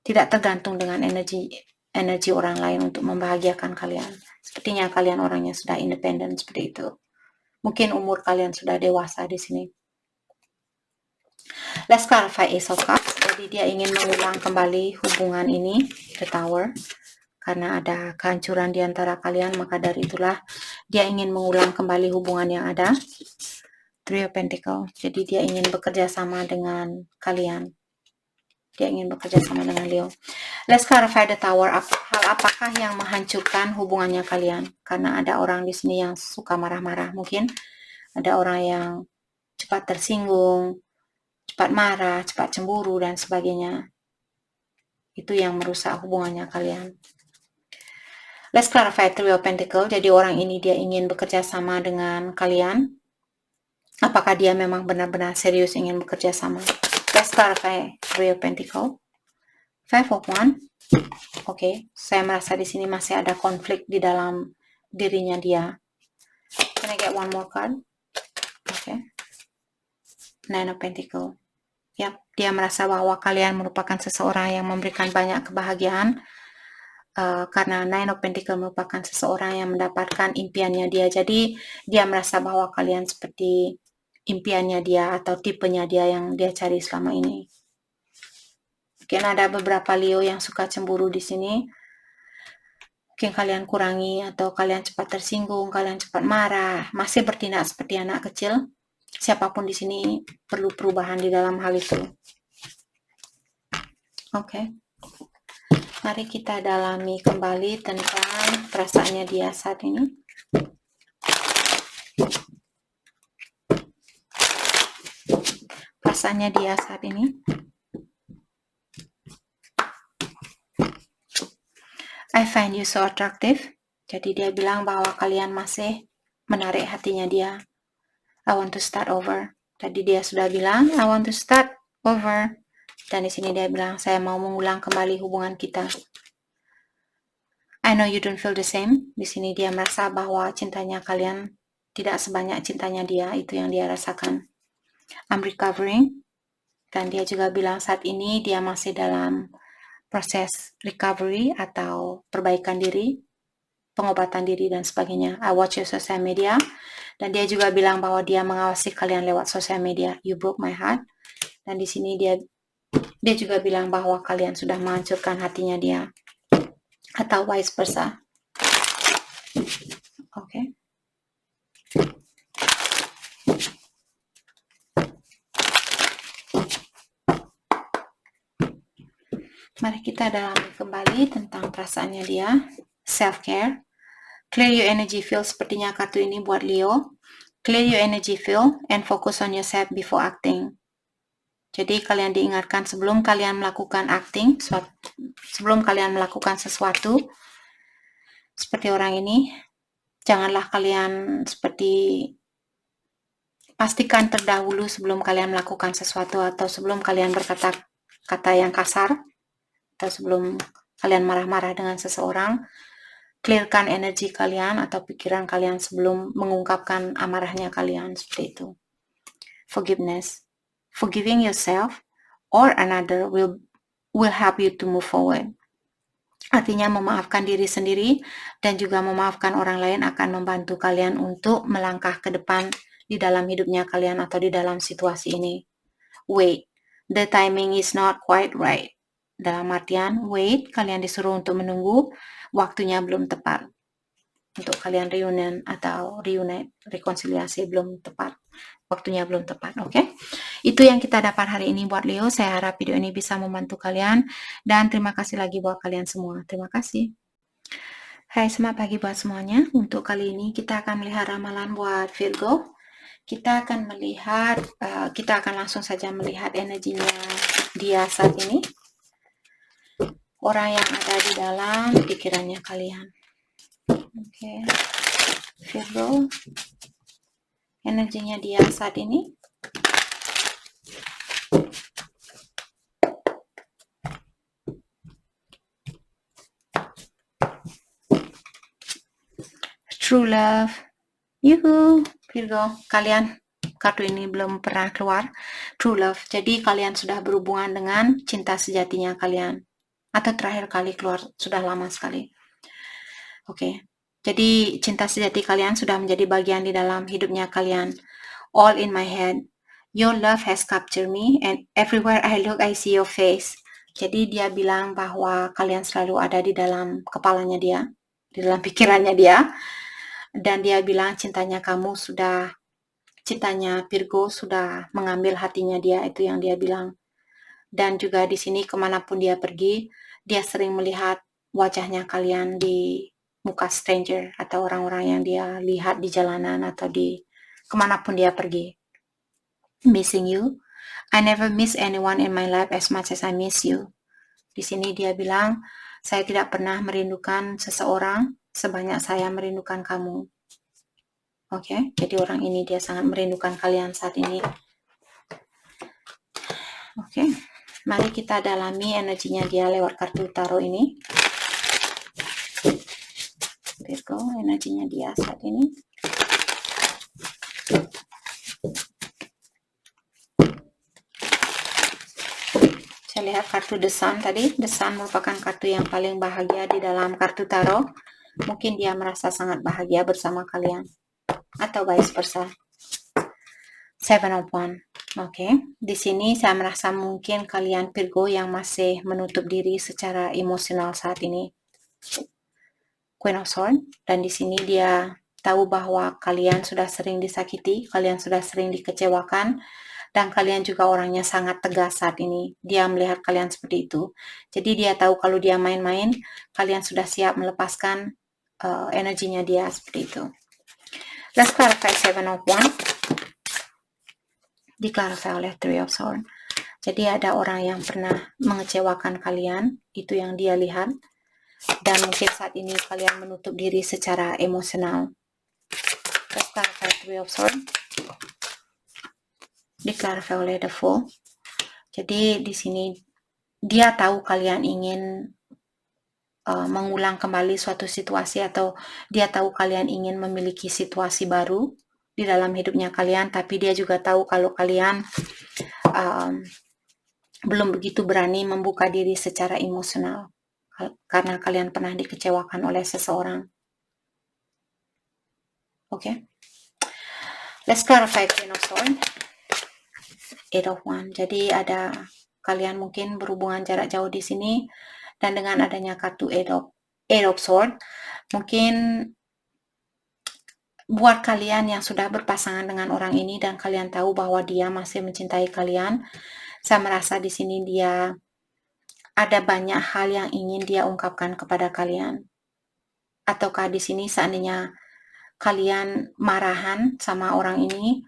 tidak tergantung dengan energi orang lain untuk membahagiakan kalian. Sepertinya kalian orangnya sudah independen seperti itu. Mungkin umur kalian sudah dewasa di sini. Let's clarify Ace of Cups. Jadi dia ingin mengulang kembali hubungan ini, The Tower. Karena ada kehancuran di antara kalian, maka dari itulah dia ingin mengulang kembali hubungan yang ada. Three of Pentacles. Jadi dia ingin bekerja sama dengan kalian. Dia ingin bekerja sama dengan Leo. Let's clarify The Tower. Hal apakah yang menghancurkan hubungannya kalian? Karena ada orang di sini yang suka marah-marah. Mungkin ada orang yang cepat tersinggung, cepat marah, cepat cemburu, dan sebagainya. Itu yang merusak hubungannya kalian. Let's clarify Three of Pentacles. Jadi orang ini dia ingin bekerja sama dengan kalian. Apakah dia memang benar-benar serius ingin bekerja sama? Let's clarify Three of Pentacles. Five of Wands. Oke, saya merasa di sini masih ada konflik di dalam dirinya dia. Can I get one more card? Oke. Nine of Pentacles. Ya, dia merasa bahwa kalian merupakan seseorang yang memberikan banyak kebahagiaan. Karena Nine of Pentacles merupakan seseorang yang mendapatkan impiannya dia. Jadi, dia merasa bahwa kalian seperti impiannya dia atau tipenya dia yang dia cari selama ini. Mungkin ada beberapa Leo yang suka cemburu di sini. Mungkin kalian kurangi atau kalian cepat tersinggung, kalian cepat marah, masih bertindak seperti anak kecil. Siapapun di sini perlu perubahan di dalam hal itu. Oke. Mari kita dalami kembali tentang perasaannya dia saat ini. Perasaannya dia saat ini. I find you so attractive. Jadi dia bilang bahwa kalian masih menarik hatinya dia. I want to start over. Tadi dia sudah bilang, I want to start over. Dan di sini dia bilang, saya mau mengulang kembali hubungan kita. I know you don't feel the same. Di sini dia merasa bahwa cintanya kalian tidak sebanyak cintanya dia. Itu yang dia rasakan. I'm recovering. Dan dia juga bilang saat ini dia masih dalam proses recovery atau perbaikan diri, pengobatan diri dan sebagainya. I watch your social media. Dan dia juga bilang bahwa dia mengawasi kalian lewat sosial media. You broke my heart. Dan di sini dia juga bilang bahwa kalian sudah menghancurkan hatinya dia. Atau vice versa. Oke. Mari kita dalami kembali tentang perasaannya dia. Self-care. Clear your energy field. Sepertinya kartu ini buat Leo. Clear your energy field and focus on yourself before acting. Jadi kalian diingatkan sebelum kalian melakukan acting, sebelum kalian melakukan sesuatu, seperti orang ini, janganlah kalian seperti pastikan terdahulu sebelum kalian melakukan sesuatu atau sebelum kalian berkata kata yang kasar atau sebelum kalian marah-marah dengan seseorang, clearkan energi kalian atau pikiran kalian sebelum mengungkapkan amarahnya kalian, seperti itu. Forgiveness. Forgiving yourself or another will help you to move forward. Artinya memaafkan diri sendiri dan juga memaafkan orang lain akan membantu kalian untuk melangkah ke depan di dalam hidupnya kalian atau di dalam situasi ini. Wait, the timing is not quite right. Dalam artian, wait, kalian disuruh untuk menunggu, waktunya belum tepat. Untuk kalian reunion atau reunite, rekonsiliasi belum tepat. Waktunya belum tepat, oke? Itu yang kita dapat hari ini buat Leo. Saya harap video ini bisa membantu kalian. Dan terima kasih lagi buat kalian semua. Terima kasih. Hai, selamat pagi buat semuanya. Untuk kali ini kita akan melihat ramalan buat Virgo. Kita akan melihat, kita akan langsung saja melihat energinya dia saat ini. Orang yang ada di dalam pikirannya kalian. Oke. Virgo. Energinya dia saat ini. True love. Yuhu, Virgo, kalian kartu ini belum pernah keluar. True love. Jadi kalian sudah berhubungan dengan cinta sejatinya kalian. Atau terakhir kali keluar sudah lama sekali. Oke. Jadi cinta sejati kalian sudah menjadi bagian di dalam hidupnya kalian. All in my head. Your love has captured me and everywhere I look I see your face. Jadi dia bilang bahwa kalian selalu ada di dalam kepalanya dia, di dalam pikirannya dia. Dan dia bilang cintanya Virgo sudah mengambil hatinya dia, itu yang dia bilang. Dan juga di sini kemanapun dia pergi, dia sering melihat wajahnya kalian di muka stranger atau orang-orang yang dia lihat di jalanan atau di kemanapun dia pergi. Missing you. I never miss anyone in my life as much as I miss you. Di sini dia bilang, saya tidak pernah merindukan seseorang sebanyak saya merindukan kamu. Oke, jadi orang ini dia sangat merindukan kalian saat ini. Oke, Mari kita dalami energinya dia lewat kartu tarot ini. Virgo, energinya dia saat ini. Saya lihat kartu The Sun tadi. The Sun merupakan kartu yang paling bahagia di dalam kartu tarot. Mungkin dia merasa sangat bahagia bersama kalian. Atau vice versa. Seven of Wands. Oke, di sini saya merasa mungkin kalian Virgo yang masih menutup diri secara emosional saat ini. Queen of Swords, dan di sini dia tahu bahwa kalian sudah sering disakiti, kalian sudah sering dikecewakan, dan kalian juga orangnya sangat tegas saat ini. Dia melihat kalian seperti itu. Jadi dia tahu kalau dia main-main, kalian sudah siap melepaskan energinya dia seperti itu. Let's clarify Seven of Wands. Diklarifikasi oleh Three of Swords. Jadi ada orang yang pernah mengecewakan kalian, itu yang dia lihat. Dan mungkin saat ini kalian menutup diri secara emosional. Diklarifikasi Three of Swords. Diklarifikasi oleh The Fool. Jadi di sini dia tahu kalian ingin mengulang kembali suatu situasi, atau dia tahu kalian ingin memiliki situasi baru di dalam hidupnya kalian, tapi dia juga tahu kalau kalian belum begitu berani membuka diri secara emosional karena kalian pernah dikecewakan oleh seseorang. Oke. Let's clarify Queen of Swords. Eight of Wands. Jadi ada kalian mungkin berhubungan jarak jauh di sini, dan dengan adanya kartu Eight of Swords, mungkin buat kalian yang sudah berpasangan dengan orang ini dan kalian tahu bahwa dia masih mencintai kalian, saya merasa di sini dia ada banyak hal yang ingin dia ungkapkan kepada kalian. Ataukah di sini seandainya kalian marahan sama orang ini,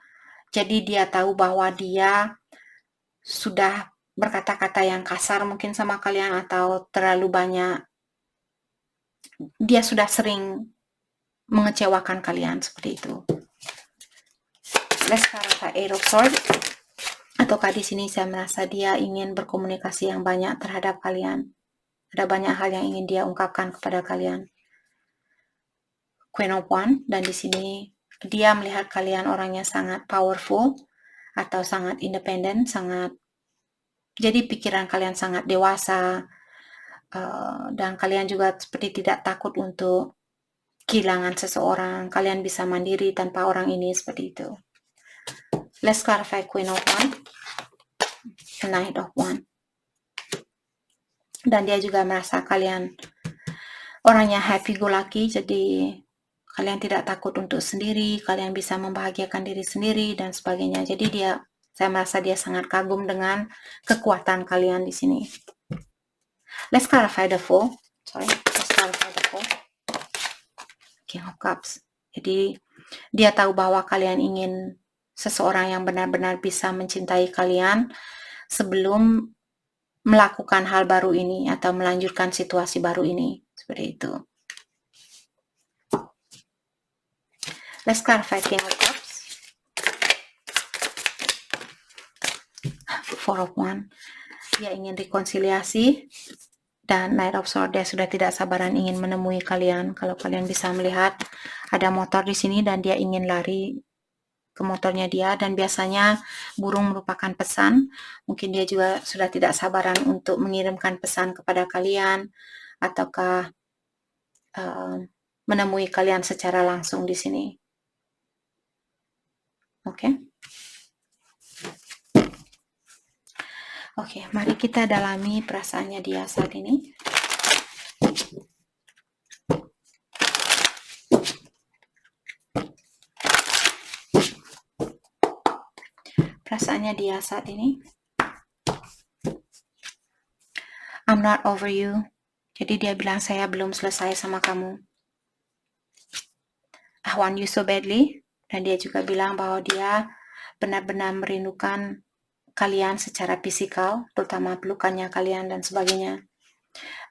jadi dia tahu bahwa dia sudah berkata-kata yang kasar mungkin sama kalian, atau terlalu banyak, dia sudah sering mengecewakan kalian seperti itu. Let's clarify Eight of Swords. Ataukah di sini saya merasa dia ingin berkomunikasi yang banyak terhadap kalian. Ada banyak hal yang ingin dia ungkapkan kepada kalian. Queen of Wands, dan di sini dia melihat kalian orangnya sangat powerful atau sangat independen, jadi pikiran kalian sangat dewasa, dan kalian juga seperti tidak takut untuk kehilangan seseorang. Kalian bisa mandiri tanpa orang ini seperti itu. Let's clarify Queen of Wands, Knight of Wands. Dan dia juga merasa kalian orangnya happy go lucky, jadi kalian tidak takut untuk sendiri, kalian bisa membahagiakan diri sendiri dan sebagainya. Jadi saya merasa dia sangat kagum dengan kekuatan kalian di sini. Let's clarify the Fool. Let's clarify the Fool. King of Cups. Jadi dia tahu bahwa kalian ingin seseorang yang benar-benar bisa mencintai kalian sebelum melakukan hal baru ini atau melanjutkan situasi baru ini. Seperti itu. Let's clarify King of Cups. Four of Wands. Dia ingin rekonsiliasi, dan Knight of Swords, dia sudah tidak sabaran ingin menemui kalian. Kalau kalian bisa melihat ada motor di sini dan dia ingin lari ke motornya dia, dan biasanya burung merupakan pesan. Mungkin dia juga sudah tidak sabaran untuk mengirimkan pesan kepada kalian, ataukah menemui kalian secara langsung di sini. Oke. Oke, mari kita dalami perasaannya dia saat ini. Perasaannya dia saat ini. I'm not over you. Jadi dia bilang, saya belum selesai sama kamu. I want you so badly. Dan dia juga bilang bahwa dia benar-benar merindukan kalian secara fisikal, terutama pelukannya kalian dan sebagainya.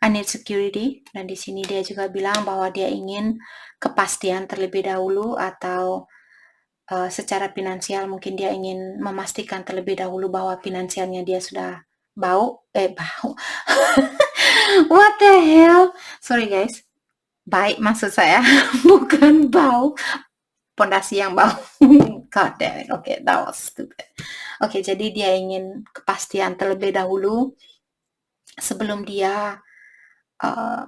I need security. Dan di sini dia juga bilang bahwa dia ingin kepastian terlebih dahulu, atau secara finansial mungkin dia ingin memastikan terlebih dahulu bahwa finansialnya dia sudah bau. What the hell? Sorry guys. Baik maksud saya, bukan bau. Pondasi yang bau. God damn it. Okay, that was stupid. Okay, jadi dia ingin kepastian terlebih dahulu sebelum dia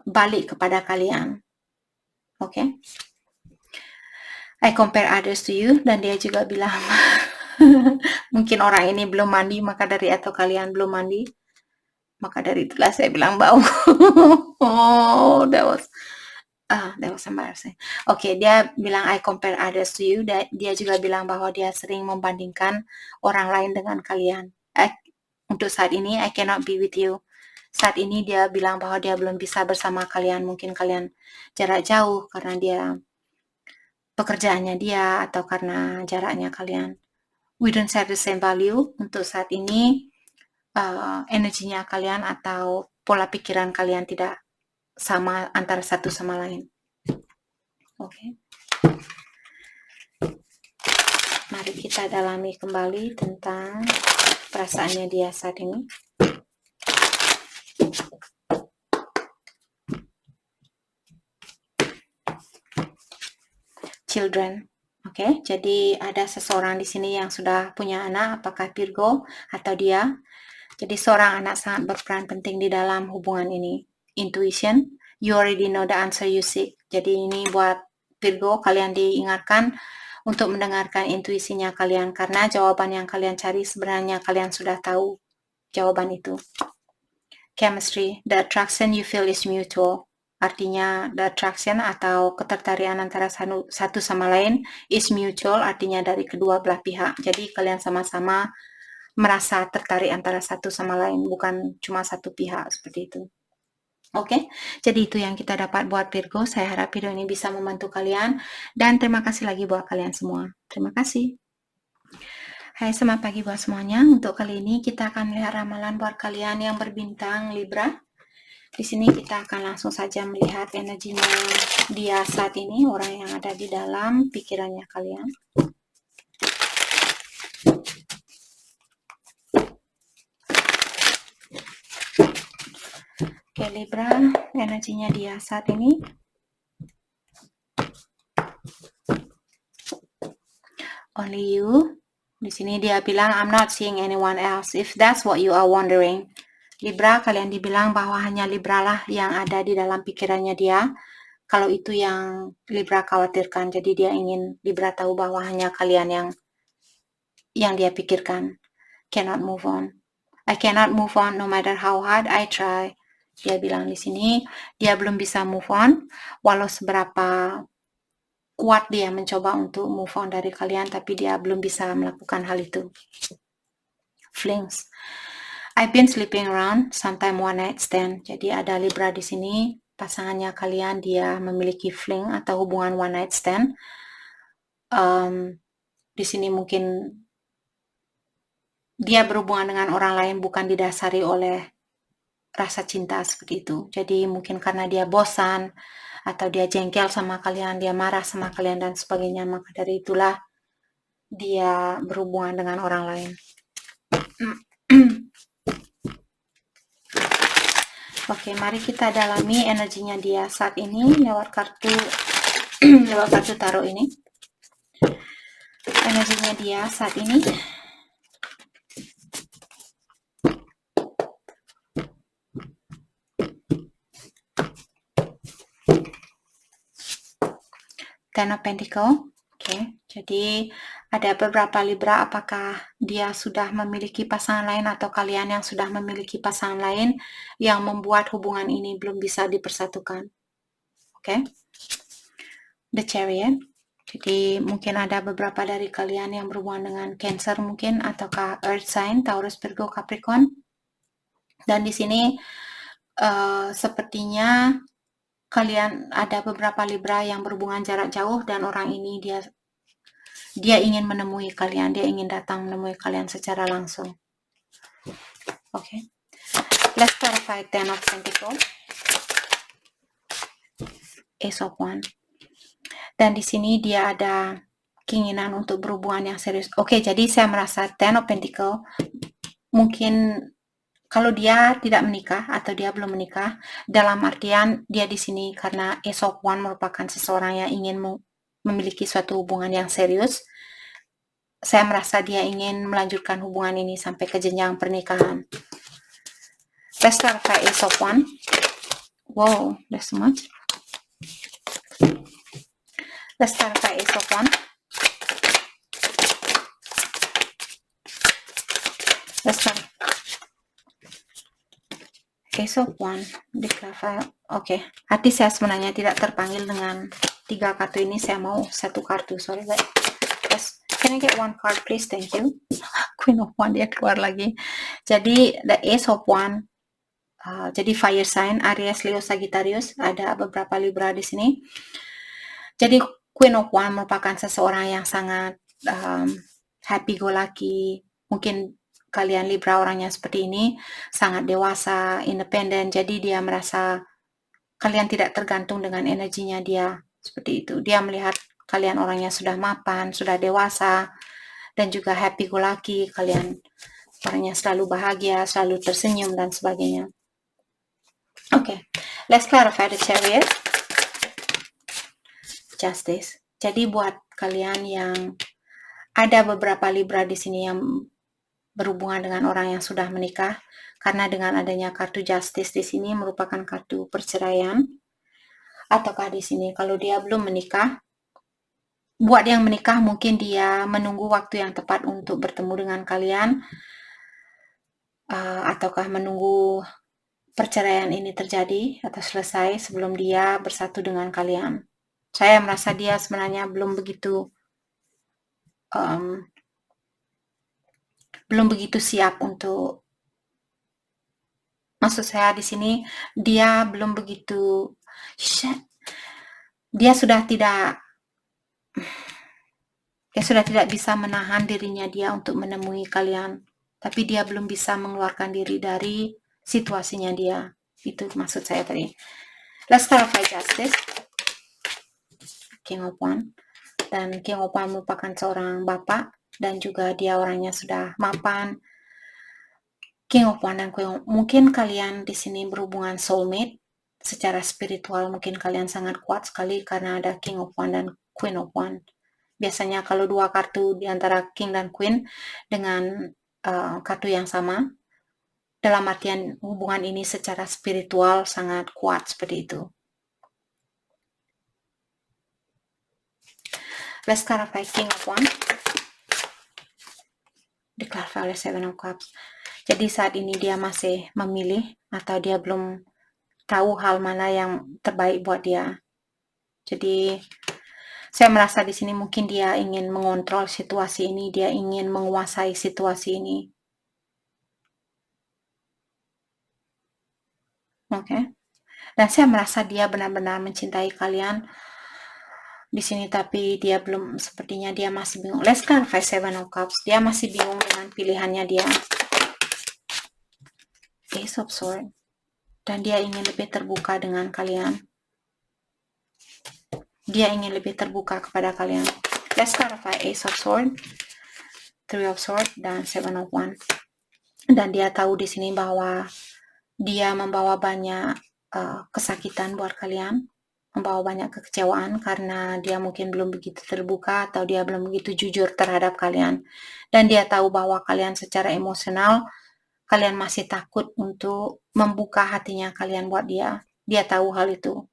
balik kepada kalian. Okay. I compare others to you, dan dia juga bilang mungkin orang ini belum mandi, maka dari atau kalian belum mandi, maka dari itulah saya bilang bau. Oh, that was embarrassing. Okay, dia bilang I compare others to you. Dia juga bilang bahwa dia sering membandingkan orang lain dengan kalian. Untuk saat ini, I cannot be with you. Saat ini dia bilang bahwa dia belum bisa bersama kalian. Mungkin kalian jarak jauh karena dia pekerjaannya dia atau karena jaraknya kalian. We don't share the same value. Untuk saat ini, energinya kalian atau pola pikiran kalian tidak sama antara satu sama lain. Oke. Mari kita dalami kembali tentang perasaannya dia saat ini. Children. Oke, jadi ada seseorang di sini yang sudah punya anak, apakah Virgo atau dia. Jadi seorang anak sangat berperan penting di dalam hubungan ini. Intuition, you already know the answer you seek. Jadi ini buat Virgo, kalian diingatkan untuk mendengarkan intuisinya kalian, karena jawaban yang kalian cari sebenarnya kalian sudah tahu jawaban itu. Chemistry, the attraction you feel is mutual. Artinya the attraction atau ketertarikan antara satu sama lain is mutual, artinya dari kedua belah pihak. Jadi kalian sama-sama merasa tertarik antara satu sama lain, bukan cuma satu pihak seperti itu. Oke, jadi itu yang kita dapat buat Virgo. Saya harap video ini bisa membantu kalian, dan terima kasih lagi buat kalian semua. Terima kasih. Hai, selamat pagi buat semuanya. Untuk kali ini kita akan melihat ramalan buat kalian yang berbintang Libra. Di sini kita akan langsung saja melihat energinya dia saat ini, orang yang ada di dalam pikirannya kalian. Oke, Libra, energinya dia saat ini. Only you. Di sini dia bilang, I'm not seeing anyone else. If that's what you are wondering. Libra, kalian dibilang bahwa hanya Libra lah yang ada di dalam pikirannya dia. Kalau itu yang Libra khawatirkan, jadi dia ingin Libra tahu bahwa hanya kalian yang dia pikirkan. Cannot move on. I cannot move on no matter how hard I try. Dia bilang di sini, dia belum bisa move on, walau seberapa kuat dia mencoba untuk move on dari kalian, tapi dia belum bisa melakukan hal itu. Flings. I've been sleeping around, sometime one night stand. Jadi ada Libra di sini, pasangannya kalian dia memiliki fling atau hubungan one night stand. Di sini mungkin dia berhubungan dengan orang lain bukan didasari oleh rasa cinta seperti itu. Jadi mungkin karena dia bosan atau dia jengkel sama kalian, dia marah sama kalian dan sebagainya, maka dari itulah dia berhubungan dengan orang lain. Oke, mari kita dalami energinya dia saat ini lewat kartu tarot ini. Energinya dia saat ini. Ten of Pentacle. Oke, jadi ada beberapa Libra, apakah dia sudah memiliki pasangan lain atau kalian yang sudah memiliki pasangan lain yang membuat hubungan ini belum bisa dipersatukan. Oke. The Chariot. Jadi mungkin ada beberapa dari kalian yang berhubungan dengan Cancer mungkin, ataukah Earth sign, Taurus, Virgo, Capricorn. Dan di sini sepertinya kalian ada beberapa Libra yang berhubungan jarak jauh, dan orang ini dia ingin menemui kalian, dia ingin datang menemui kalian secara langsung. Oke. Let's clarify Ten of Pentacles. Ace of Wands. Dan di sini dia ada keinginan untuk berhubungan yang serius. Oke, jadi saya merasa Ten of Pentacles mungkin kalau dia tidak menikah atau dia belum menikah, dalam artian dia di sini karena Ace of Wands merupakan seseorang yang ingin memiliki suatu hubungan yang serius. Saya merasa dia ingin melanjutkan hubungan ini sampai ke jenjang pernikahan. Let's clarify Ace of Wands. Wow, that's so much. Let's clarify Ace of Wands. Let's clarify Ace of Wands. Declare. Oke, hati saya sebenarnya tidak terpanggil dengan 3 kartu ini. Saya mau 1 kartu. Sorry guys. Yes. Can I get 1 card please? Thank you. Queen of Wands dia keluar lagi. Jadi the Ace of Wands. Jadi fire sign Aries, Leo, Sagittarius. Ada beberapa Libra di sini. Jadi Queen of Wands merupakan seseorang yang sangat happy go lucky. Mungkin kalian Libra orangnya seperti ini, sangat dewasa, independen. Jadi dia merasa kalian tidak tergantung dengan energinya dia. Seperti itu. Dia melihat kalian orangnya sudah mapan, sudah dewasa, dan juga happy go lucky. Kalian orangnya selalu bahagia, selalu tersenyum, dan sebagainya. Oke, let's clarify the Chariot. Justice. Jadi buat kalian yang ada beberapa Libra di sini yang berhubungan dengan orang yang sudah menikah, karena dengan adanya kartu Justice di sini merupakan kartu perceraian. Ataukah di sini kalau dia belum menikah, buat yang menikah mungkin dia menunggu waktu yang tepat untuk bertemu dengan kalian, ataukah menunggu perceraian ini terjadi atau selesai sebelum dia bersatu dengan kalian. Saya merasa dia sebenarnya belum begitu siap untuk, maksud saya di sini dia belum begitu, dia sudah tidak bisa menahan dirinya dia untuk menemui kalian, tapi dia belum bisa mengeluarkan diri dari situasinya dia. Itu maksud saya tadi. Let's clarify Justice. King of Wands. Dan King of Wands merupakan seorang bapak dan juga dia orangnya sudah mapan. King of Wands dan Queen of Wands. Mungkin kalian di sini berhubungan soulmate. Secara spiritual mungkin kalian sangat kuat sekali karena ada King of Wands dan Queen of Wands. Biasanya kalau 2 kartu di antara King dan Queen dengan kartu yang sama, dalam artian hubungan ini secara spiritual sangat kuat seperti itu. Let's clarify King of Wands. Declare oleh Seven of Cups. Jadi saat ini dia masih memilih atau dia belum tahu hal mana yang terbaik buat dia. Jadi saya merasa di sini mungkin dia ingin mengontrol situasi ini, dia ingin menguasai situasi ini. Oke. Dan saya merasa dia benar-benar mencintai kalian di sini, tapi dia belum, sepertinya dia masih bingung. Let's clarify Seven of Cups. Dia masih bingung dengan pilihannya dia. Ace of Swords. Dan dia ingin lebih terbuka dengan kalian. Dia ingin lebih terbuka kepada kalian. Let's clarify Ace of Swords, Three of Swords, dan Seven of Wands. Dan dia tahu di sini bahwa dia membawa banyak kesakitan buat kalian, membawa banyak kekecewaan karena dia mungkin belum begitu terbuka atau dia belum begitu jujur terhadap kalian. Dan dia tahu bahwa kalian secara emosional, kalian masih takut untuk membuka hatinya kalian buat dia. Dia tahu hal itu.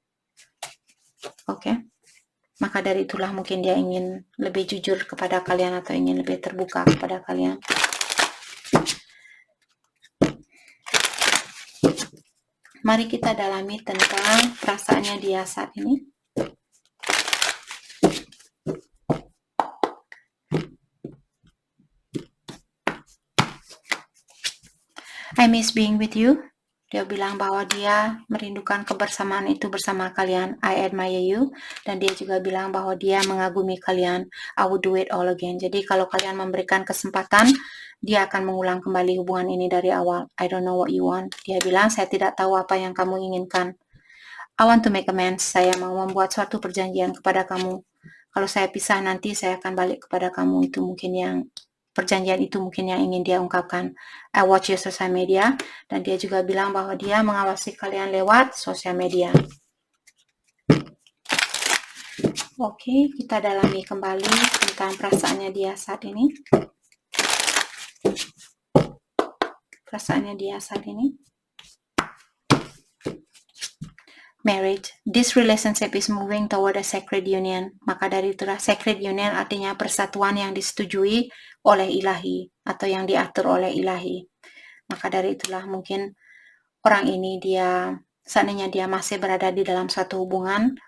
Oke. Maka dari itulah mungkin dia ingin lebih jujur kepada kalian atau ingin lebih terbuka kepada kalian. Mari kita dalami tentang perasaannya dia saat ini. I miss being with you. Dia bilang bahwa dia merindukan kebersamaan itu bersama kalian. I admire you. Dan dia juga bilang bahwa dia mengagumi kalian. I would do it all again. Jadi kalau kalian memberikan kesempatan, dia akan mengulang kembali hubungan ini dari awal. I don't know what you want. Dia bilang, saya tidak tahu apa yang kamu inginkan. I want to make amends. Saya mau membuat suatu perjanjian kepada kamu. Kalau saya pisah nanti, saya akan balik kepada kamu. Itu mungkin yang perjanjian itu mungkin yang ingin dia ungkapkan. I watch your social media, dan dia juga bilang bahwa dia mengawasi kalian lewat sosial media. Oke, kita dalami kembali tentang perasaannya dia saat ini. Marriage. This relationship is moving toward a sacred union. Maka dari itulah sacred union artinya persatuan yang disetujui oleh ilahi atau yang diatur oleh ilahi. Maka dari itulah mungkin orang ini seandainya dia masih berada di dalam suatu hubungan,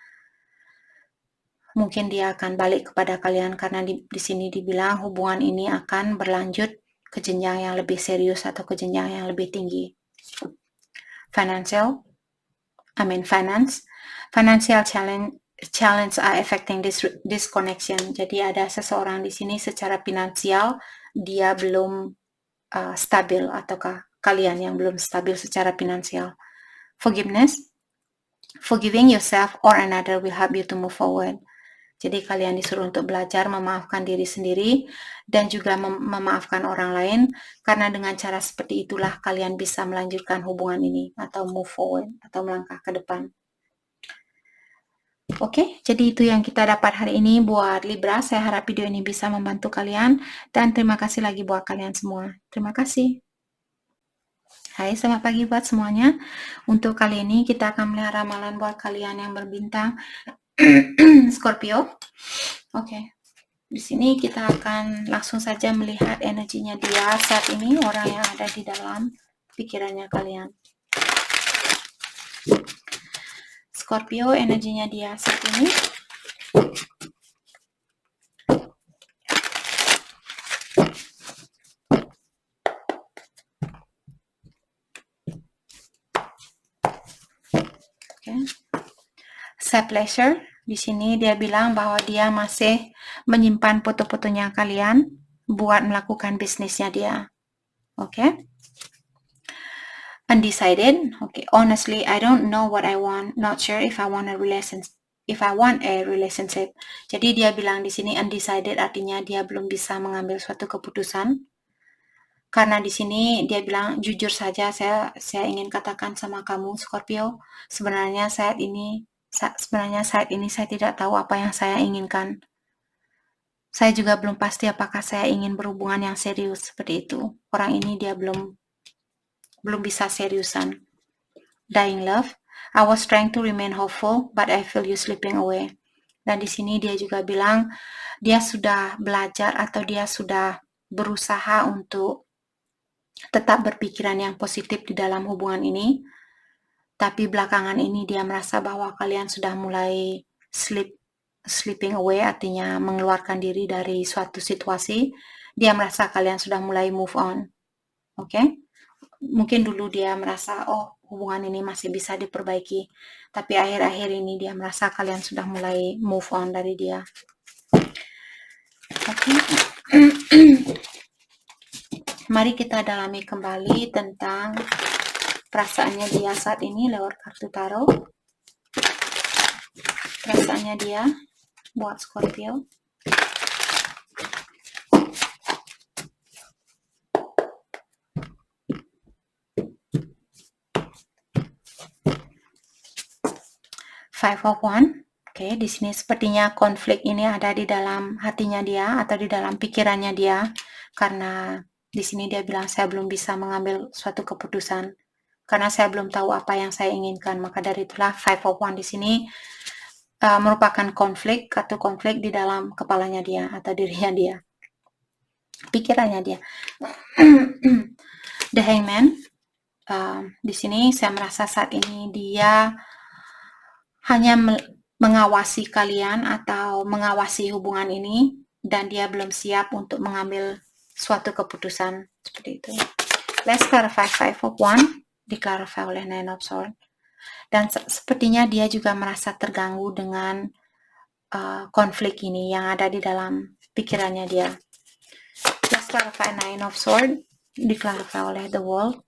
mungkin dia akan balik kepada kalian karena di sini dibilang hubungan ini akan berlanjut ke jenjang yang lebih serius atau ke jenjang yang lebih tinggi. Financial challenge are affecting this connection. Jadi ada seseorang di sini secara finansial dia belum stabil, ataukah kalian yang belum stabil secara finansial. Forgiving yourself or another will help you to move forward. Jadi kalian disuruh untuk belajar memaafkan diri sendiri dan juga memaafkan orang lain, karena dengan cara seperti itulah kalian bisa melanjutkan hubungan ini atau move forward atau melangkah ke depan. Oke, jadi itu yang kita dapat hari ini buat Libra. Saya harap video ini bisa membantu kalian, dan terima kasih lagi buat kalian semua. Terima kasih. Hai, selamat pagi buat semuanya. Untuk kali ini kita akan melihat ramalan buat kalian yang berbintang Scorpio. Oke. Di sini kita akan langsung saja melihat energinya dia saat ini, orang yang ada di dalam pikirannya kalian. Scorpio, energinya dia saat ini. Oke. Self-pleasure. Di sini dia bilang bahwa dia masih menyimpan foto-fotonya kalian buat melakukan bisnisnya dia. Oke. Undecided. Okay. Honestly, I don't know what I want. Not sure if I want a relationship. Jadi dia bilang di sini undecided artinya dia belum bisa mengambil suatu keputusan. Karena di sini dia bilang, jujur saja saya ingin katakan sama kamu Scorpio, sebenarnya saat ini saya tidak tahu apa yang saya inginkan. Saya juga belum pasti apakah saya ingin berhubungan yang serius seperti itu. Orang ini dia belum bisa seriusan. Dying love. I was trying to remain hopeful, but I feel you slipping away. Dan di sini dia juga bilang dia sudah belajar atau dia sudah berusaha untuk tetap berpikiran yang positif di dalam hubungan ini, tapi belakangan ini dia merasa bahwa kalian sudah mulai slipping away, artinya mengeluarkan diri dari suatu situasi. Dia merasa kalian sudah mulai move on. Oke? Mungkin dulu dia merasa, oh hubungan ini masih bisa diperbaiki, tapi akhir-akhir ini dia merasa kalian sudah mulai move on dari dia. Oke. Mari kita dalami kembali tentang perasaannya dia saat ini lewat kartu tarot. Perasaannya dia buat Scorpio. Five of Wands. Oke, di sini sepertinya konflik ini ada di dalam hatinya dia atau di dalam pikirannya dia, karena di sini dia bilang saya belum bisa mengambil suatu keputusan karena saya belum tahu apa yang saya inginkan. Maka dari itulah Five of Wands di sini merupakan konflik di dalam kepalanya dia atau dirinya dia, pikirannya dia. The Hangman. Di sini saya merasa saat ini dia hanya mengawasi kalian atau mengawasi hubungan ini, dan dia belum siap untuk mengambil suatu keputusan seperti itu. Let's clarify Five of Wands, diklarify oleh Nine of Swords. Dan sepertinya dia juga merasa terganggu dengan konflik ini yang ada di dalam pikirannya dia. Let's clarify Nine of Swords, diklarify oleh The World.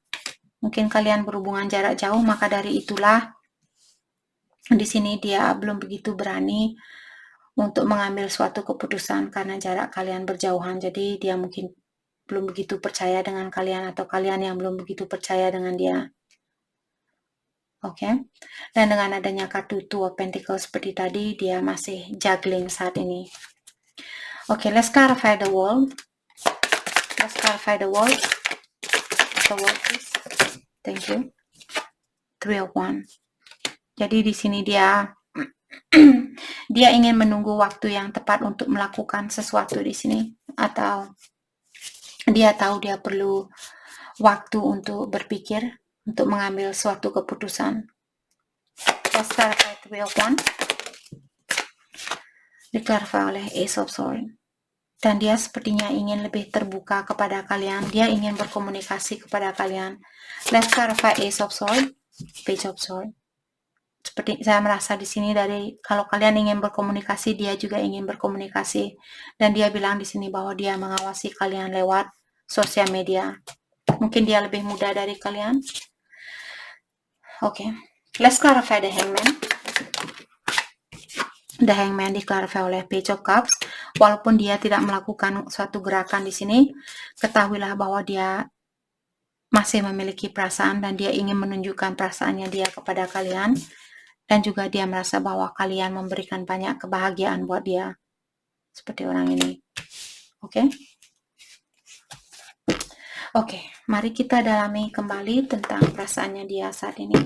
Mungkin kalian berhubungan jarak jauh, maka dari itulah di sini dia belum begitu berani untuk mengambil suatu keputusan karena jarak kalian berjauhan. Jadi dia mungkin belum begitu percaya dengan kalian, atau kalian yang belum begitu percaya dengan dia. Oke. Dan dengan adanya kartu Two of Pentacles seperti tadi, dia masih juggling saat ini. Oke, let's clarify the world. Let's clarify the world. The world, please. Thank you. Three of Wands. Jadi di sini dia dia ingin menunggu waktu yang tepat untuk melakukan sesuatu di sini, atau dia tahu dia perlu waktu untuk berpikir, untuk mengambil suatu keputusan. Let's clarify Three of Wands. Diklarify oleh Ace of Swords. Dan dia sepertinya ingin lebih terbuka kepada kalian. Dia ingin berkomunikasi kepada kalian. Let's clarify Ace of Swords, Page of Swords. Seperti saya merasa di sini, dari kalau kalian ingin berkomunikasi, dia juga ingin berkomunikasi. Dan dia bilang di sini bahwa dia mengawasi kalian lewat sosial media. Mungkin dia lebih muda dari kalian. Oke. Let's clarify the Hangman. The Hangman diklarify oleh Page of Cups. Walaupun dia tidak melakukan suatu gerakan di sini, ketahuilah bahwa dia masih memiliki perasaan, dan dia ingin menunjukkan perasaannya dia kepada kalian. Dan juga dia merasa bahwa kalian memberikan banyak kebahagiaan buat dia. Seperti orang ini. Oke? Oke, mari kita dalami kembali tentang perasaannya dia saat ini.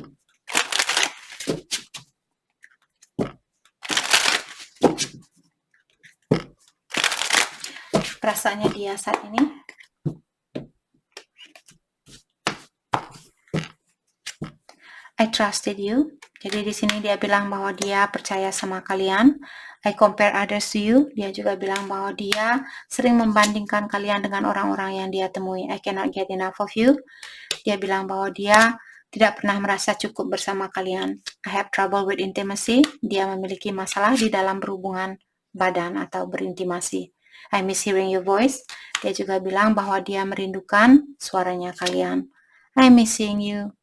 Perasaannya dia saat ini. I trusted you. Jadi di sini dia bilang bahwa dia percaya sama kalian. I compare others to you. Dia juga bilang bahwa dia sering membandingkan kalian dengan orang-orang yang dia temui. I cannot get enough of you. Dia bilang bahwa dia tidak pernah merasa cukup bersama kalian. I have trouble with intimacy. Dia memiliki masalah di dalam berhubungan badan atau berintimasi. I miss hearing your voice. Dia juga bilang bahwa dia merindukan suaranya kalian. I miss seeing you.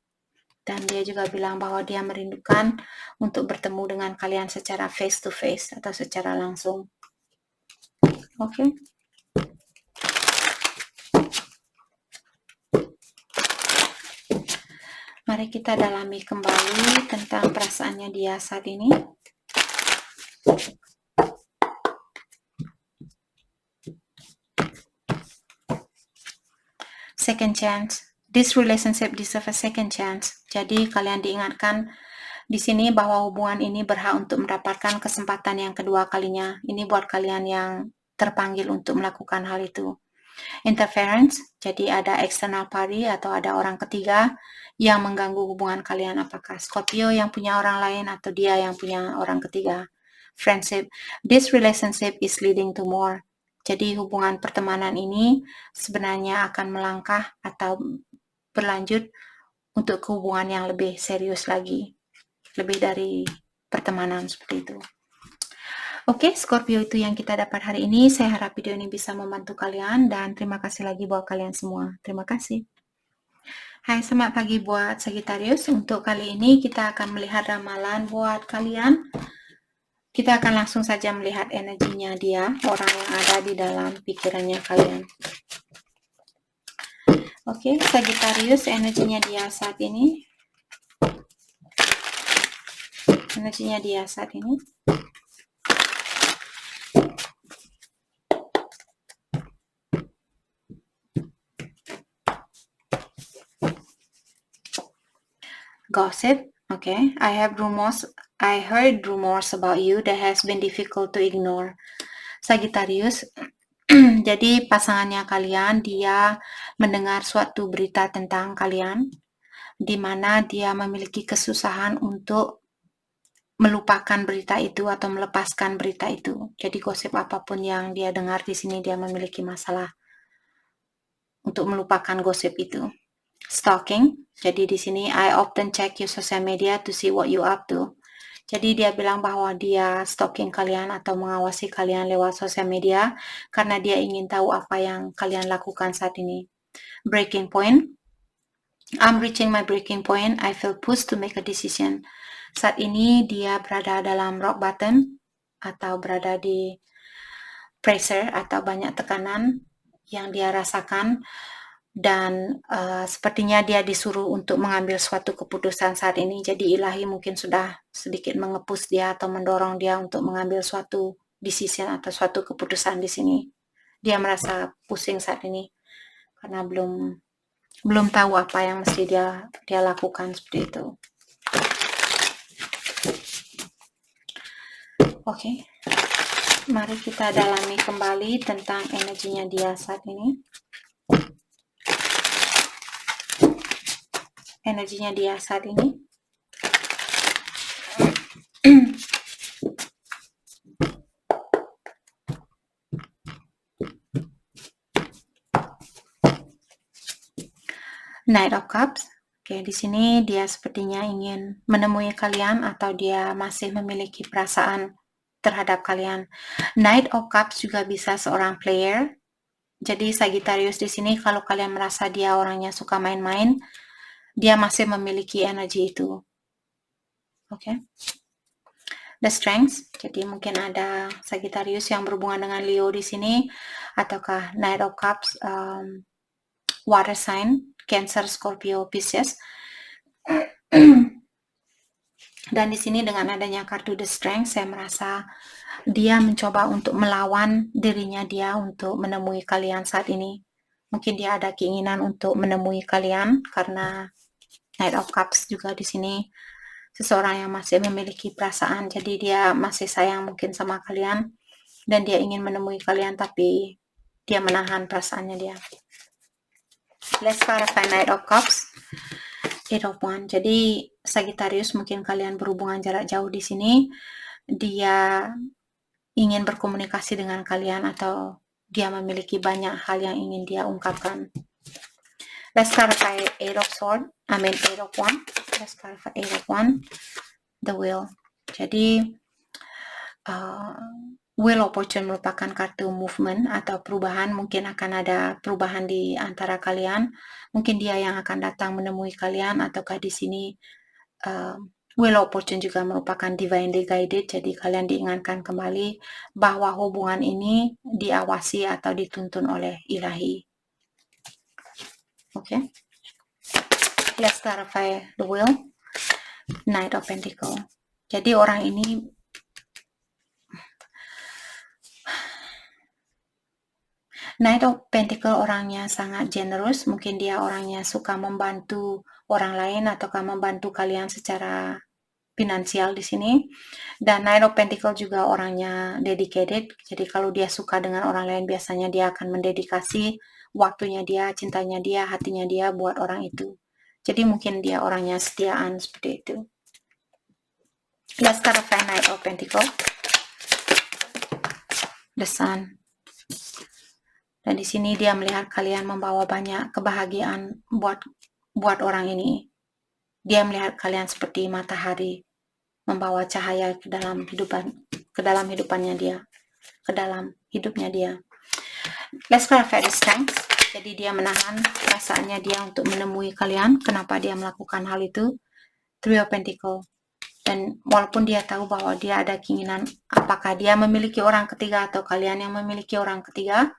Dan dia juga bilang bahwa dia merindukan untuk bertemu dengan kalian secara face to face atau secara langsung. Oke. Mari kita dalami kembali tentang perasaannya dia saat ini. Second chance. This relationship deserves a second chance. Jadi kalian diingatkan di sini bahwa hubungan ini berhak untuk mendapatkan kesempatan yang kedua kalinya. Ini buat kalian yang terpanggil untuk melakukan hal itu. Interference, jadi ada external party atau ada orang ketiga yang mengganggu hubungan kalian. Apakah Scorpio yang punya orang lain atau dia yang punya orang ketiga. Friendship, this relationship is leading to more. Jadi hubungan pertemanan ini sebenarnya akan melangkah atau berlanjut untuk ke hubungan yang lebih serius lagi. Lebih dari pertemanan seperti itu. Oke, Scorpio itu yang kita dapat hari ini. Saya harap video ini bisa membantu kalian, dan terima kasih lagi buat kalian semua. Terima kasih. Hai, selamat pagi buat Sagittarius. Untuk kali ini kita akan melihat ramalan buat kalian. Kita akan langsung saja melihat energinya dia, orang yang ada di dalam pikirannya kalian. Oke, Sagittarius, energinya dia saat ini. Energinya dia saat ini. Gossip. Okay, I heard rumors about you that has been difficult to ignore. Sagittarius, jadi pasangannya kalian, dia mendengar suatu berita tentang kalian, di mana dia memiliki kesusahan untuk melupakan berita itu atau melepaskan berita itu. Jadi gosip apapun yang dia dengar di sini, dia memiliki masalah untuk melupakan gosip itu. Stalking, jadi di sini I often check your social media to see what you up to. Jadi dia bilang bahwa dia stalking kalian atau mengawasi kalian lewat sosial media karena dia ingin tahu apa yang kalian lakukan saat ini. Breaking point. I'm reaching my breaking point. I feel pushed to make a decision. Saat ini dia berada dalam rock bottom atau berada di pressure atau banyak tekanan yang dia rasakan, dan sepertinya dia disuruh untuk mengambil suatu keputusan saat ini. Jadi ilahi mungkin sudah sedikit mengepus dia atau mendorong dia untuk mengambil suatu decision atau suatu keputusan di sini. Dia merasa pusing saat ini karena belum tahu apa yang mesti dia lakukan seperti itu. Oke. Mari kita dalami kembali tentang energinya dia saat ini. Energinya dia saat ini. Knight of Cups. Oke, di sini dia sepertinya ingin menemui kalian atau dia masih memiliki perasaan terhadap kalian. Knight of Cups juga bisa seorang player. Jadi Sagittarius di sini kalau kalian merasa dia orangnya suka main-main, dia masih memiliki energi itu. Oke. The Strength. Jadi mungkin ada Sagittarius yang berhubungan dengan Leo di sini, ataukah Knight of Cups, water sign, Cancer, Scorpio, Pisces. Dan di sini dengan adanya kartu The Strength, saya merasa dia mencoba untuk melawan dirinya dia untuk menemui kalian saat ini. Mungkin dia ada keinginan untuk menemui kalian karena Knight of Cups juga di sini seseorang yang masih memiliki perasaan, jadi dia masih sayang mungkin sama kalian dan dia ingin menemui kalian, tapi dia menahan perasaannya dia. Let's clarify Knight of Cups, Eight of Wands. Jadi Sagittarius mungkin kalian berhubungan jarak jauh di sini, dia ingin berkomunikasi dengan kalian atau dia memiliki banyak hal yang ingin dia ungkapkan. Let's clarify Eight of Swords, Eight of Wands. Let's clarify Eight of Wands, the Wheel. Jadi Wheel of Fortune merupakan kartu movement atau perubahan. Mungkin akan ada perubahan di antara kalian. Mungkin dia yang akan datang menemui kalian, ataukah di sini Wheel of Fortune juga merupakan divinely guided. Jadi kalian diingatkan kembali bahwa hubungan ini diawasi atau dituntun oleh ilahi. Okay. Let's clarify the Wheel, Knight of Pentacles. Jadi orang ini Knight of Pentacles orangnya sangat generous, mungkin dia orangnya suka membantu orang lain ataukah membantu kalian secara finansial di sini. Dan Knight of Pentacles juga orangnya dedicated, jadi kalau dia suka dengan orang lain biasanya dia akan mendedikasi waktunya dia, cintanya dia, hatinya dia buat orang itu. Jadi mungkin dia orangnya setiaan seperti itu. Let's clarify Knight of Pentacles, the Sun. Dan di sini dia melihat kalian membawa banyak kebahagiaan buat orang ini. Dia melihat kalian seperti matahari, membawa cahaya ke dalam hidupannya dia, ke dalam hidupnya dia. Let's clarify the Strength. Jadi dia menahan perasaannya dia untuk menemui kalian. Kenapa dia melakukan hal itu? Three of Pentacles. Dan walaupun dia tahu bahwa dia ada keinginan, apakah dia memiliki orang ketiga atau kalian yang memiliki orang ketiga,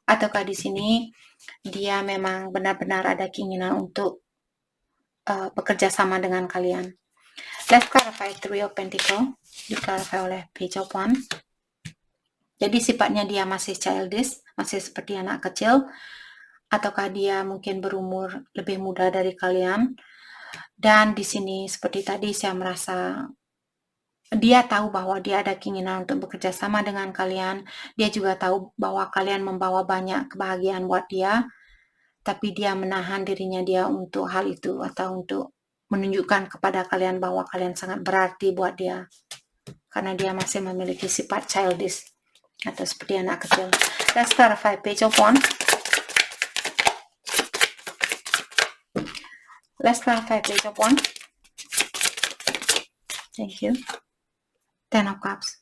ataukah di sini dia memang benar-benar ada keinginan untuk bekerja sama dengan kalian. Let's clarify Three of Pentacles, diklarifikasi oleh Page of Wands. Jadi sifatnya dia masih childish, masih seperti anak kecil, ataukah dia mungkin berumur lebih muda dari kalian. Dan di sini seperti tadi saya merasa dia tahu bahwa dia ada keinginan untuk bekerja sama dengan kalian. Dia juga tahu bahwa kalian membawa banyak kebahagiaan buat dia, tapi dia menahan dirinya dia untuk hal itu atau untuk menunjukkan kepada kalian bahwa kalian sangat berarti buat dia, karena dia masih memiliki sifat childish atau seperti anak kecil. Let's clarify Page of Wands. Let's clarify Page of Wands. Thank you. Ten of Cups.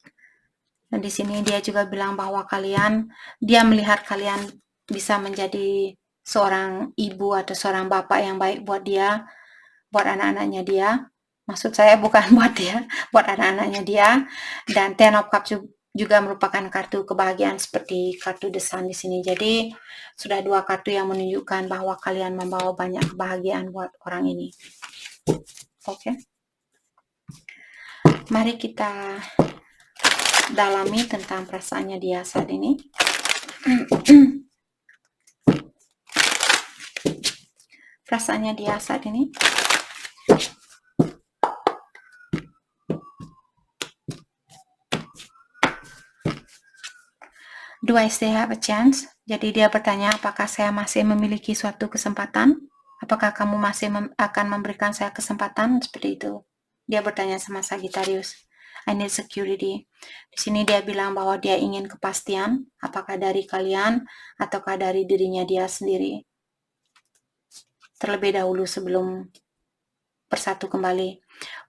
Dan di sini dia juga bilang bahwa dia melihat kalian bisa menjadi seorang ibu atau seorang bapak yang baik buat dia, buat anak-anaknya dia. Maksud saya bukan buat dia, buat anak-anaknya dia. Dan Ten of Cups juga merupakan kartu kebahagiaan seperti kartu The Sun di sini. Jadi sudah 2 kartu yang menunjukkan bahwa kalian membawa banyak kebahagiaan buat orang ini. Oke. Mari kita dalami tentang perasaannya dia saat ini. Perasaannya dia saat ini. Do I still have a chance? Jadi dia bertanya, apakah saya masih memiliki suatu kesempatan? Apakah kamu masih akan memberikan saya kesempatan? Seperti itu. Dia bertanya sama Sagittarius. I need security. Di sini dia bilang bahwa dia ingin kepastian, apakah dari kalian ataukah dari dirinya dia sendiri. Terlebih dahulu sebelum bersatu kembali.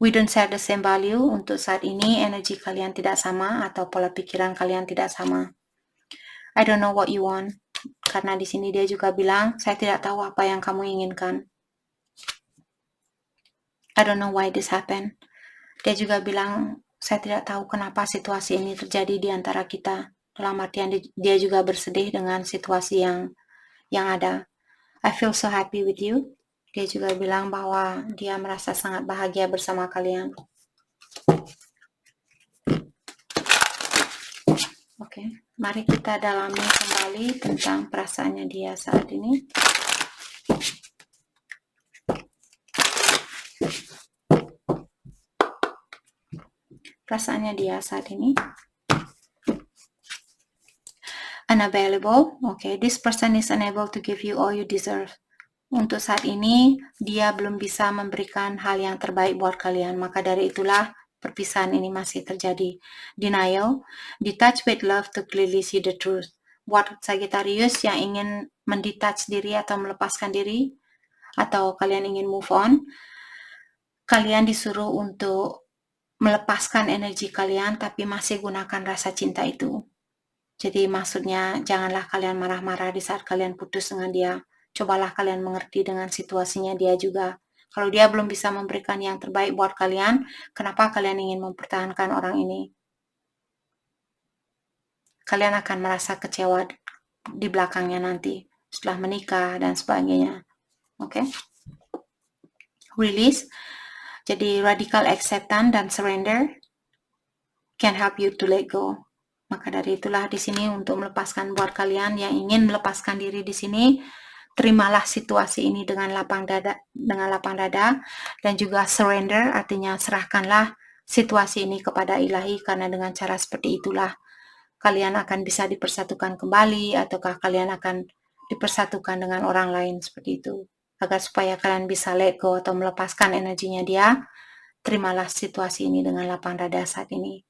We don't share the same value. Untuk saat ini, energi kalian tidak sama atau pola pikiran kalian tidak sama. I don't know what you want. Karena di sini dia juga bilang, saya tidak tahu apa yang kamu inginkan. I don't know why this happened. Dia juga bilang, saya tidak tahu kenapa situasi ini terjadi di antara kita. Dalam artian dia juga bersedih dengan situasi yang ada. I feel so happy with you. Dia juga bilang bahwa dia merasa sangat bahagia bersama kalian. Oke, mari kita dalami kembali tentang perasaannya dia saat ini. Perasaannya dia saat ini. Unavailable. Okay, this person is unable to give you all you deserve. Untuk saat ini, dia belum bisa memberikan hal yang terbaik buat kalian. Maka dari itulah perpisahan ini masih terjadi. Denial. Detach with love to clearly see the truth. Buat Sagittarius yang ingin mendetach diri atau melepaskan diri, atau kalian ingin move on, kalian disuruh untuk melepaskan energi kalian, tapi masih gunakan rasa cinta itu. Jadi maksudnya janganlah kalian marah-marah di saat kalian putus dengan dia. Cobalah kalian mengerti dengan situasinya dia juga. Kalau dia belum bisa memberikan yang terbaik buat kalian, kenapa kalian ingin mempertahankan orang ini? Kalian akan merasa kecewa di belakangnya nanti, setelah menikah dan sebagainya. Oke? Release. Jadi radical acceptance dan surrender can help you to let go. Maka dari itulah di sini untuk melepaskan buat kalian yang ingin melepaskan diri di sini, terimalah situasi ini dengan lapang dada, dan juga surrender artinya serahkanlah situasi ini kepada ilahi, karena dengan cara seperti itulah kalian akan bisa dipersatukan kembali, ataukah kalian akan dipersatukan dengan orang lain seperti itu. Agar supaya kalian bisa let go atau melepaskan energinya dia, terimalah situasi ini dengan lapang dada saat ini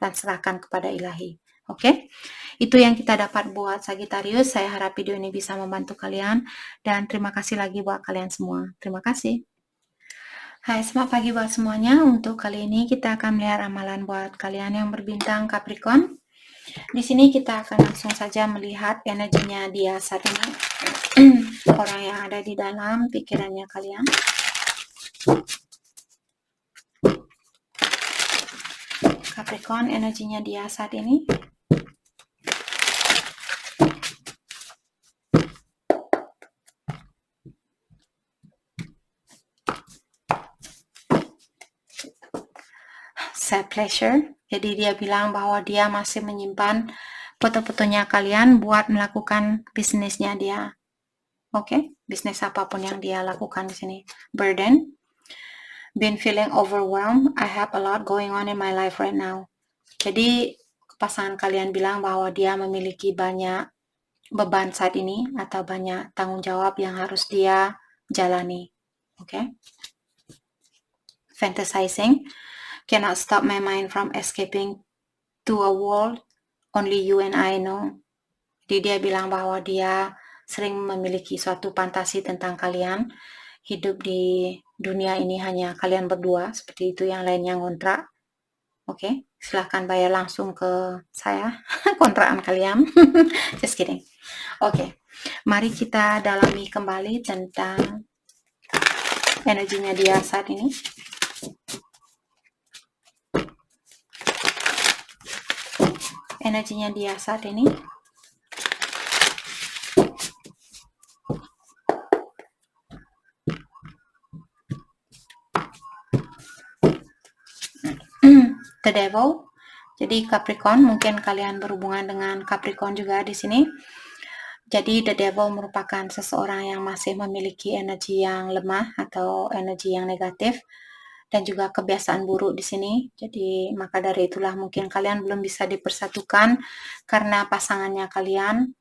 dan serahkan kepada ilahi. Oke, itu yang kita dapat buat Sagittarius. Saya harap video ini bisa membantu kalian, dan terima kasih lagi buat kalian semua. Terima kasih. Hai, selamat pagi buat semuanya. Untuk kali ini kita akan melihat ramalan buat kalian yang berbintang Capricorn. Di sini kita akan langsung saja melihat energinya dia saat ini. Orang yang ada di dalam pikirannya kalian. Capricorn, energinya dia saat ini. Self pleasure. Jadi dia bilang bahwa dia masih menyimpan foto-fotonya kalian buat melakukan bisnisnya dia. Oke, bisnis apapun yang dia lakukan di sini. Burden. Been feeling overwhelmed. I have a lot going on in my life right now. Jadi pasangan kalian bilang bahwa dia memiliki banyak beban saat ini atau banyak tanggung jawab yang harus dia jalani. Oke. Fantasizing. Cannot stop my mind from escaping to a world only you and I know. Jadi dia bilang bahwa dia sering memiliki suatu fantasi tentang kalian. Hidup di dunia ini hanya kalian berdua, seperti itu, yang lainnya ngontrak. Oke, silahkan bayar langsung ke saya kontrakan kalian. Just kidding. Oke, mari kita dalami kembali tentang energinya dia saat ini. energinya dia saat ini. The Devil. Jadi Capricorn, mungkin kalian berhubungan dengan Capricorn juga di sini. Jadi The Devil merupakan seseorang yang masih memiliki energi yang lemah atau energi yang negatif dan juga kebiasaan buruk di sini. Jadi maka dari itulah mungkin kalian belum bisa dipersatukan karena pasangannya kalian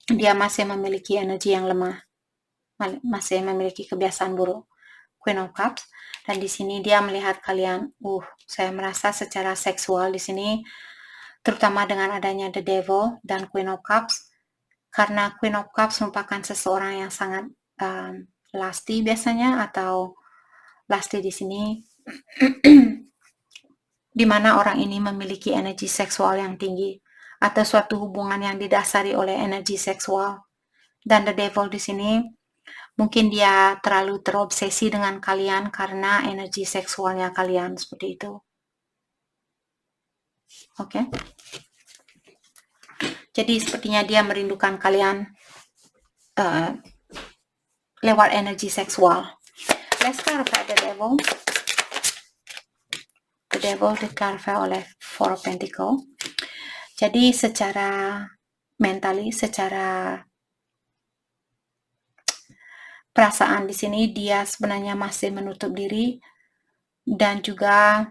dia masih memiliki energi yang lemah, masih memiliki kebiasaan buruk. Queen of Cups. Dan di sini dia melihat kalian, saya merasa secara seksual di sini, terutama dengan adanya The Devil dan Queen of Cups, karena Queen of Cups merupakan seseorang yang sangat lusty biasanya, atau lusty di sini, di mana orang ini memiliki energi seksual yang tinggi atau suatu hubungan yang didasari oleh energi seksual. Dan The Devil di sini mungkin dia terlalu terobsesi dengan kalian karena energi seksualnya kalian, seperti itu. Oke. Jadi sepertinya dia merindukan kalian lewat energi seksual. Let's clarify The Devil. The Devil di-clarify oleh Four of Pentacles. Jadi secara mentally, secara perasaan di sini dia sebenarnya masih menutup diri, dan juga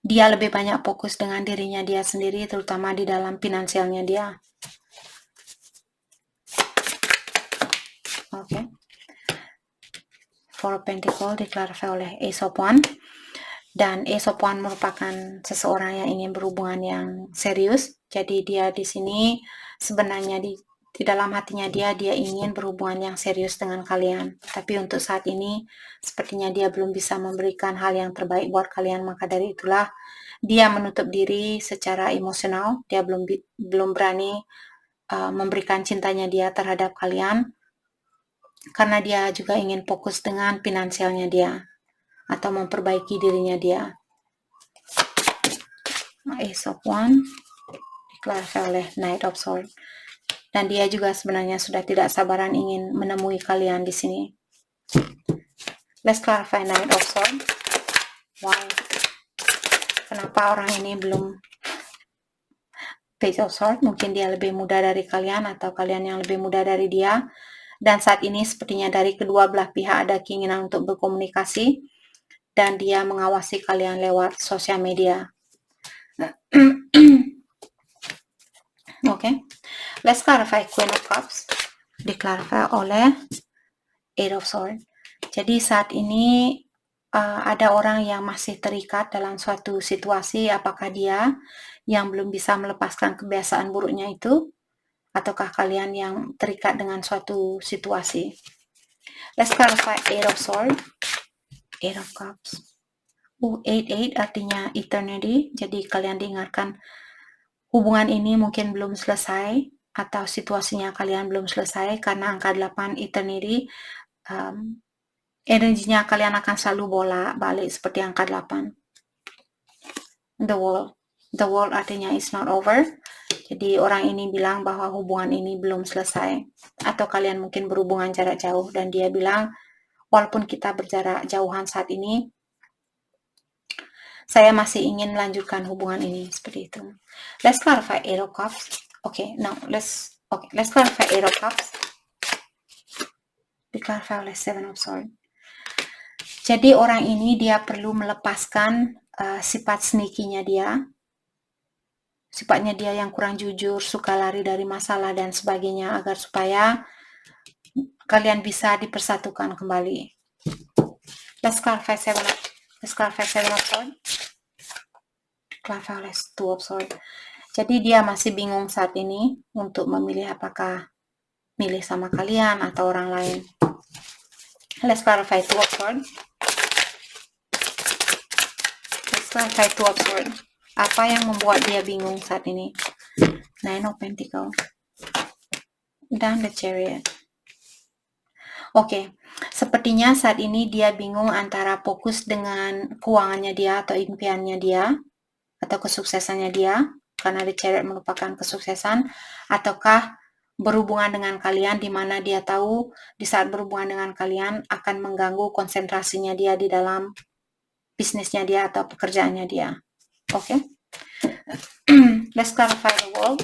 dia lebih banyak fokus dengan dirinya dia sendiri, terutama di dalam finansialnya dia. Oke. Four of Pentacles di-clarify oleh Ace of Wands. Dan Ace of Wands merupakan seseorang yang ingin berhubungan yang serius. Jadi dia di sini sebenarnya di dalam hatinya dia ingin berhubungan yang serius dengan kalian. Tapi untuk saat ini sepertinya dia belum bisa memberikan hal yang terbaik buat kalian. Maka dari itulah dia menutup diri secara emosional. Dia belum berani memberikan cintanya dia terhadap kalian, karena dia juga ingin fokus dengan finansialnya dia atau memperbaiki dirinya dia. Ace of Wands di-clarify oleh Knight of Swords. Dan dia juga sebenarnya sudah tidak sabaran ingin menemui kalian di sini. Let's clarify Knight of Swords. Why? Kenapa orang ini belum Page of Swords? Mungkin dia lebih muda dari kalian atau kalian yang lebih muda dari dia. Dan saat ini sepertinya dari kedua belah pihak ada keinginan untuk berkomunikasi, dan dia mengawasi kalian lewat sosial media. Okay. Let's clarify Queen of Cups. Di-clarify oleh Eight of Swords. Jadi saat ini ada orang yang masih terikat dalam suatu situasi. Apakah dia yang belum bisa melepaskan kebiasaan buruknya itu, ataukah kalian yang terikat dengan suatu situasi? Let's clarify Eight of Swords. Eight of Cups. 8 artinya eternity. Jadi kalian diingatkan hubungan ini mungkin belum selesai, atau situasinya kalian belum selesai, karena angka 8 eternity, energinya kalian akan selalu bolak-balik seperti angka 8. The world artinya it's not over. Jadi orang ini bilang bahwa hubungan ini belum selesai, atau kalian mungkin berhubungan jarak jauh, dan dia bilang walaupun kita berjarak jauhan saat ini, saya masih ingin melanjutkan hubungan ini, seperti itu. Let's clarify Eight of Cups. Let's clarify Eight of Cups. Di-clarify oleh Seven of Swords. Jadi orang ini dia perlu melepaskan sifat sneaky-nya dia. Sifatnya dia yang kurang jujur, suka lari dari masalah dan sebagainya, agar supaya kalian bisa dipersatukan kembali. Let's clarify Seven of Swords. Clarify oleh Two of Swords. Jadi dia masih bingung saat ini untuk memilih apakah milih sama kalian atau orang lain. Let's clarify Two of Swords. Let's clarify Two of Swords. Apa yang membuat dia bingung saat ini? Nine of Pentacles. Dan The Chariot. Oke, sepertinya saat ini dia bingung antara fokus dengan keuangannya dia atau impiannya dia, atau kesuksesannya dia, karena The Chariot merupakan kesuksesan, ataukah berhubungan dengan kalian di mana dia tahu di saat berhubungan dengan kalian akan mengganggu konsentrasinya dia di dalam bisnisnya dia atau pekerjaannya dia. Oke. Let's clarify the world.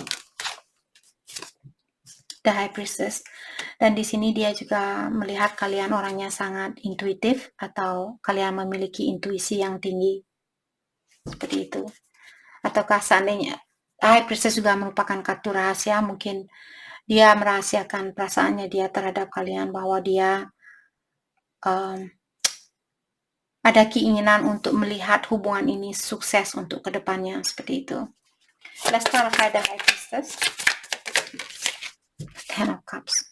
The High Priestess. Dan di sini dia juga melihat kalian orangnya sangat intuitif atau kalian memiliki intuisi yang tinggi. Seperti itu. Ataukah seandainya High Priestess juga merupakan kartu rahasia, mungkin dia merahasiakan perasaannya dia terhadap kalian bahwa dia ada keinginan untuk melihat hubungan ini sukses untuk kedepannya, seperti itu. Let's clarify the High Priestess. Ten of Cups.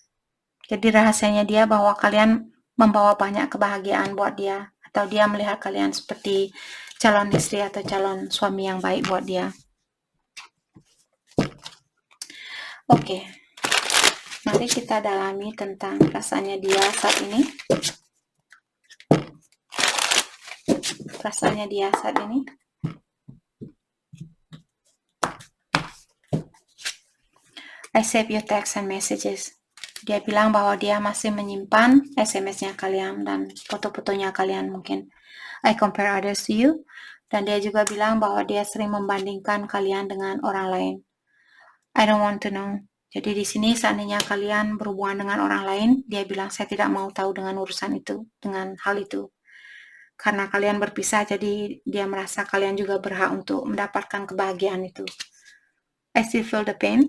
Jadi rahasianya dia bahwa kalian membawa banyak kebahagiaan buat dia, atau dia melihat kalian seperti calon istri atau calon suami yang baik buat dia. Oke. Mari kita dalami tentang perasaannya dia saat ini. Perasaannya dia saat ini. I save your text and messages. Dia bilang bahwa dia masih menyimpan SMS-nya kalian dan foto-fotonya kalian mungkin. I compare others to you. Dan dia juga bilang bahwa dia sering membandingkan kalian dengan orang lain. I don't want to know. Jadi di sini seandainya kalian berhubungan dengan orang lain, dia bilang saya tidak mau tahu dengan urusan itu, dengan hal itu. Karena kalian berpisah, jadi dia merasa kalian juga berhak untuk mendapatkan kebahagiaan itu. I still feel the pain.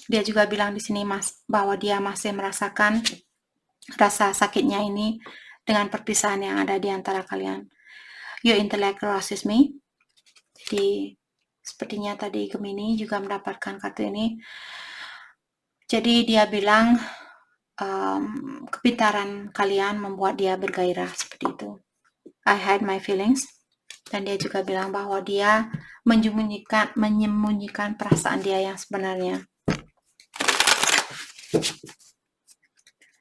Dia juga bilang di sini bahwa dia masih merasakan rasa sakitnya ini dengan perpisahan yang ada di antara kalian. Your intellect crosses me. Jadi sepertinya tadi Gemini juga mendapatkan kartu ini. Jadi dia bilang kepintaran kalian membuat dia bergairah, seperti itu. I hide my feelings. Dan dia juga bilang bahwa dia menyembunyikan perasaan dia yang sebenarnya.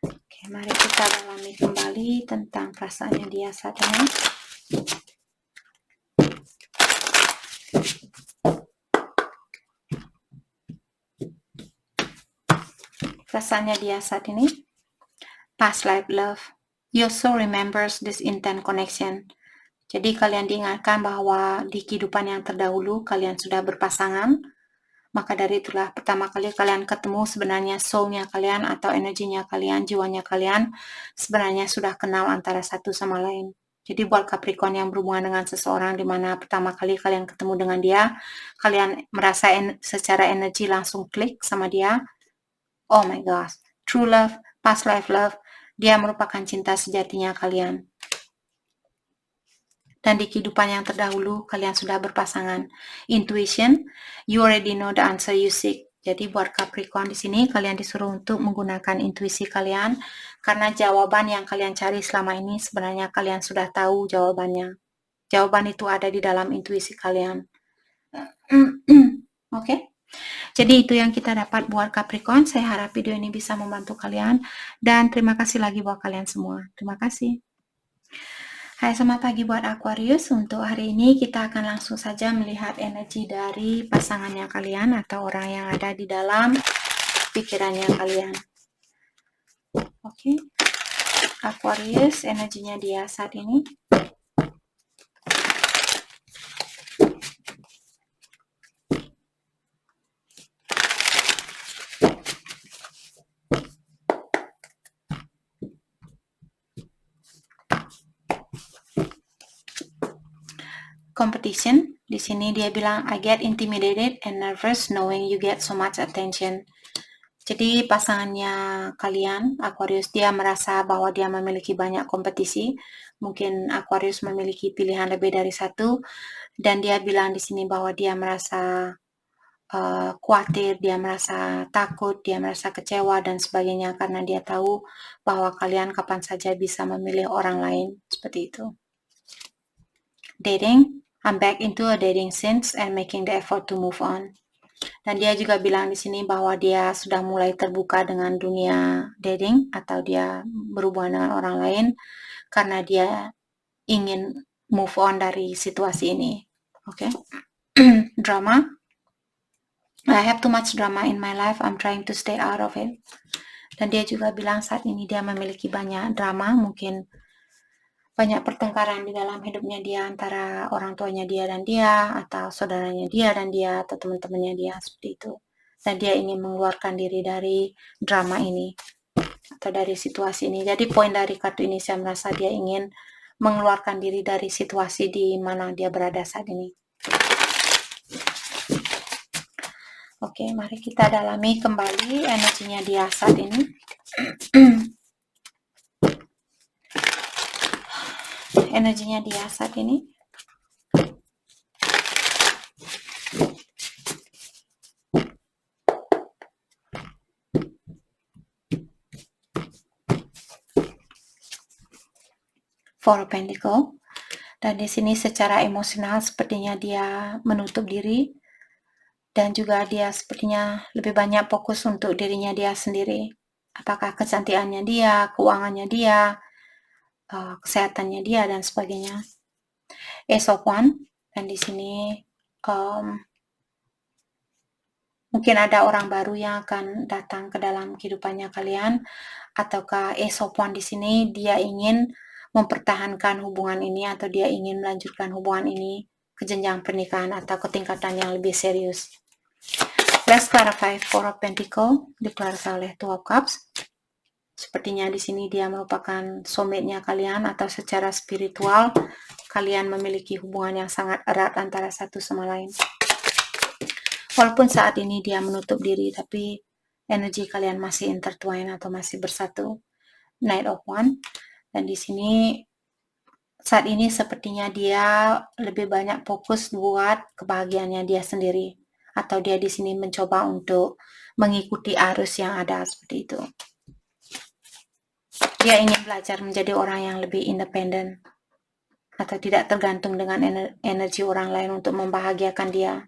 Oke, mari kita dalami kembali tentang perasaannya dia saat ini. Perasaannya dia saat ini. Past life love. Your soul remembers this intense connection. Jadi kalian diingatkan bahwa di kehidupan yang terdahulu kalian sudah berpasangan. Maka dari itulah pertama kali kalian ketemu sebenarnya soul-nya kalian atau energinya kalian, jiwanya kalian sebenarnya sudah kenal antara satu sama lain. Jadi buat Capricorn yang berhubungan dengan seseorang di mana pertama kali kalian ketemu dengan dia, kalian merasa secara energi langsung klik sama dia. Oh my gosh, true love, past life love, dia merupakan cinta sejatinya kalian. Dan di kehidupan yang terdahulu kalian sudah berpasangan. Intuition, you already know the answer you seek. Jadi buat Capricorn di sini kalian disuruh untuk menggunakan intuisi kalian karena jawaban yang kalian cari selama ini sebenarnya kalian sudah tahu jawabannya. Jawaban itu ada di dalam intuisi kalian. Oke. Jadi itu yang kita dapat buat Capricorn. Saya harap video ini bisa membantu kalian dan terima kasih lagi buat kalian semua. Terima kasih. Hai, selamat pagi buat Aquarius. Untuk hari ini kita akan langsung saja melihat energi dari pasangannya kalian atau orang yang ada di dalam pikirannya kalian. Oke. Aquarius, energinya dia saat ini. Competition. Di sini dia bilang, I get intimidated and nervous knowing you get so much attention. Jadi pasangannya kalian, Aquarius, dia merasa bahwa dia memiliki banyak kompetisi. Mungkin Aquarius memiliki pilihan lebih dari satu. Dan dia bilang di sini bahwa dia merasa khawatir, dia merasa takut, dia merasa kecewa dan sebagainya karena dia tahu bahwa kalian kapan saja bisa memilih orang lain. Seperti itu. Dating. I'm back into a dating scene and making the effort to move on. Dan dia juga bilang di sini bahwa dia sudah mulai terbuka dengan dunia dating atau dia berhubungan dengan orang lain karena dia ingin move on dari situasi ini. Oke. Drama. I have too much drama in my life. I'm trying to stay out of it. Dan dia juga bilang saat ini dia memiliki banyak drama, mungkin banyak pertengkaran di dalam hidupnya dia antara orang tuanya dia dan dia, atau saudaranya dia dan dia, atau teman-temannya dia, seperti itu. Dan dia ingin mengeluarkan diri dari drama ini atau dari situasi ini. Jadi poin dari kartu ini saya merasa dia ingin mengeluarkan diri dari situasi di mana dia berada saat ini. Oke, mari kita dalami kembali energinya dia saat ini. Energinya dia saat ini. Four of Pentacle. Dan di sini secara emosional sepertinya dia menutup diri, dan juga dia sepertinya lebih banyak fokus untuk dirinya dia sendiri. Apakah kecantikannya dia, keuangannya dia, kesehatannya dia, dan sebagainya. Ace of Wands. Dan di sini mungkin ada orang baru yang akan datang ke dalam kehidupannya kalian, ataukah Ace of Wands di sini dia ingin mempertahankan hubungan ini, atau dia ingin melanjutkan hubungan ini ke jenjang pernikahan atau ke tingkatan yang lebih serius. Let's clarify Four of Pentacles diklarifikasi oleh Two of Cups. Sepertinya di sini dia merupakan soulmate-nya kalian, atau secara spiritual kalian memiliki hubungan yang sangat erat antara satu sama lain. Walaupun saat ini dia menutup diri, tapi energi kalian masih intertwine atau masih bersatu. Knight of Wands. Dan di sini saat ini sepertinya dia lebih banyak fokus buat kebahagiaannya dia sendiri, atau dia di sini mencoba untuk mengikuti arus yang ada, seperti itu. Dia ingin belajar menjadi orang yang lebih independen, atau tidak tergantung dengan energi orang lain untuk membahagiakan dia.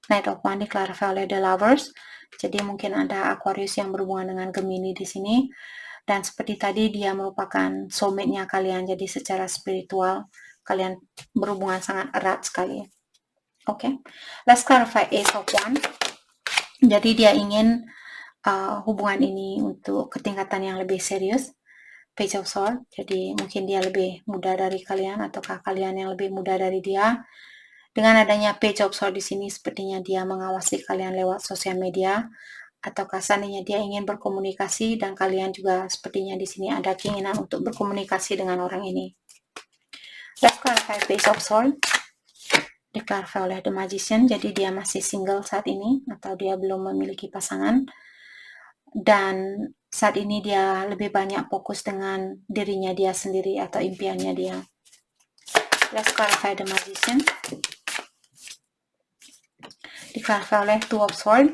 Knight of Wands diklarifikasi oleh The Lovers. Jadi mungkin ada Aquarius yang berhubungan dengan Gemini di sini. Dan seperti tadi dia merupakan soulmate-nya kalian. Jadi secara spiritual kalian berhubungan sangat erat sekali. Oke. Let's clarify Ace of Wands. Jadi dia ingin hubungan ini untuk ketingkatan yang lebih serius. Page of Swords. Jadi mungkin dia lebih muda dari kalian, ataukah kalian yang lebih muda dari dia. Dengan adanya Page of Swords di sini, sepertinya dia mengawasi kalian lewat sosial media, ataukah seandainya dia ingin berkomunikasi, dan kalian juga sepertinya di sini ada keinginan untuk berkomunikasi dengan orang ini. Let's clarify Page of Swords. Diklarifikasi oleh The Magician. Jadi dia masih single saat ini, atau dia belum memiliki pasangan. Dan saat ini dia lebih banyak fokus dengan dirinya dia sendiri atau impiannya dia. Let's clarify The Magician. Diklarifikasi oleh Two of Swords.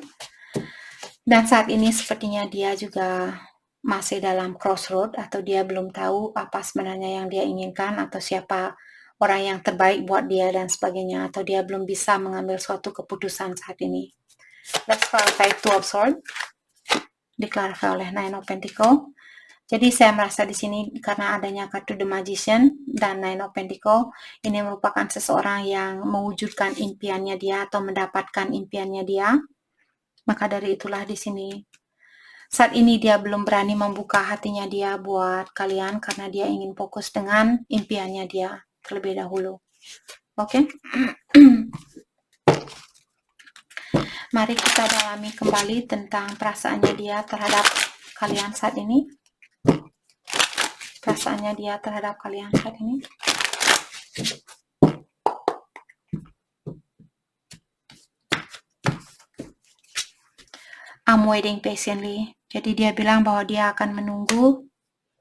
Dan saat ini sepertinya dia juga masih dalam crossroad, atau dia belum tahu apa sebenarnya yang dia inginkan, atau siapa orang yang terbaik buat dia dan sebagainya, atau dia belum bisa mengambil suatu keputusan saat ini. Let's clarify Two of Swords. Diklarifikasi oleh Nine of Pentacles. Jadi saya merasa di sini karena adanya kartu The Magician dan Nine of Pentacles, ini merupakan seseorang yang mewujudkan impiannya dia atau mendapatkan impiannya dia. Maka dari itulah di sini saat ini dia belum berani membuka hatinya dia buat kalian, karena dia ingin fokus dengan impiannya dia terlebih dahulu. Oke. Mari kita dalami kembali tentang perasaannya dia terhadap kalian saat ini. Perasaannya dia terhadap kalian saat ini. I'm waiting patiently. Jadi dia bilang bahwa dia akan menunggu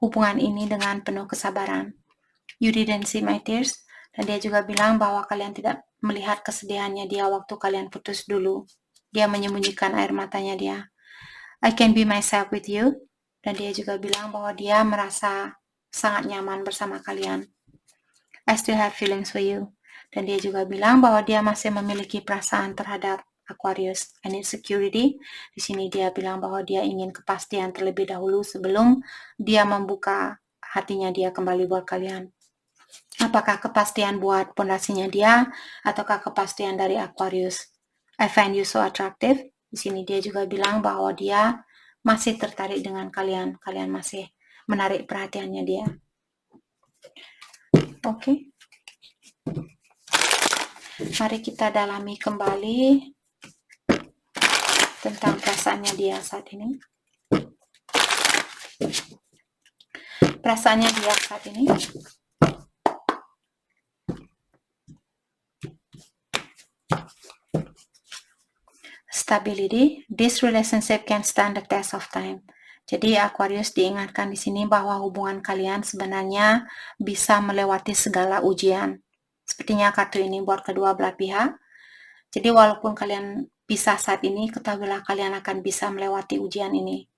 hubungan ini dengan penuh kesabaran. You didn't see my tears. Dan dia juga bilang bahwa kalian tidak melihat kesedihannya dia waktu kalian putus dulu. Dia menyembunyikan air matanya dia. I can be myself with you. Dan dia juga bilang bahwa dia merasa sangat nyaman bersama kalian. I still have feelings for you. Dan dia juga bilang bahwa dia masih memiliki perasaan terhadap Aquarius. I need security. Di sini dia bilang bahwa dia ingin kepastian terlebih dahulu sebelum dia membuka hatinya dia kembali buat kalian. Apakah kepastian buat pondasinya dia, ataukah kepastian dari Aquarius? I find you so attractive. Di sini dia juga bilang bahwa dia masih tertarik dengan kalian. Kalian masih menarik perhatiannya dia. Oke. Mari kita dalami kembali tentang perasaannya dia saat ini. Perasaannya dia saat ini. Stability. This relationship can stand the test of time. Jadi Aquarius diingatkan di sini bahwa hubungan kalian sebenarnya bisa melewati segala ujian. Sepertinya kartu ini buat kedua belah pihak. Jadi walaupun kalian pisah saat ini, ketahuilah kalian akan bisa melewati ujian ini.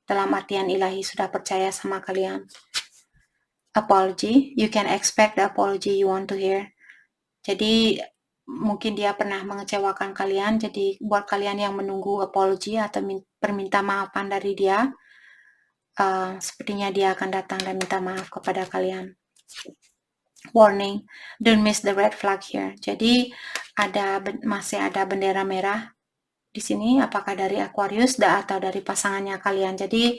Dalam artian ilahi sudah percaya sama kalian. Apology. You can expect the apology you want to hear. Jadi mungkin dia pernah mengecewakan kalian, jadi buat kalian yang menunggu apology atau perminta maafan dari dia, sepertinya dia akan datang dan minta maaf kepada kalian. Warning, don't miss the red flag here. Jadi masih ada bendera merah di sini, apakah dari Aquarius atau dari pasangannya kalian. Jadi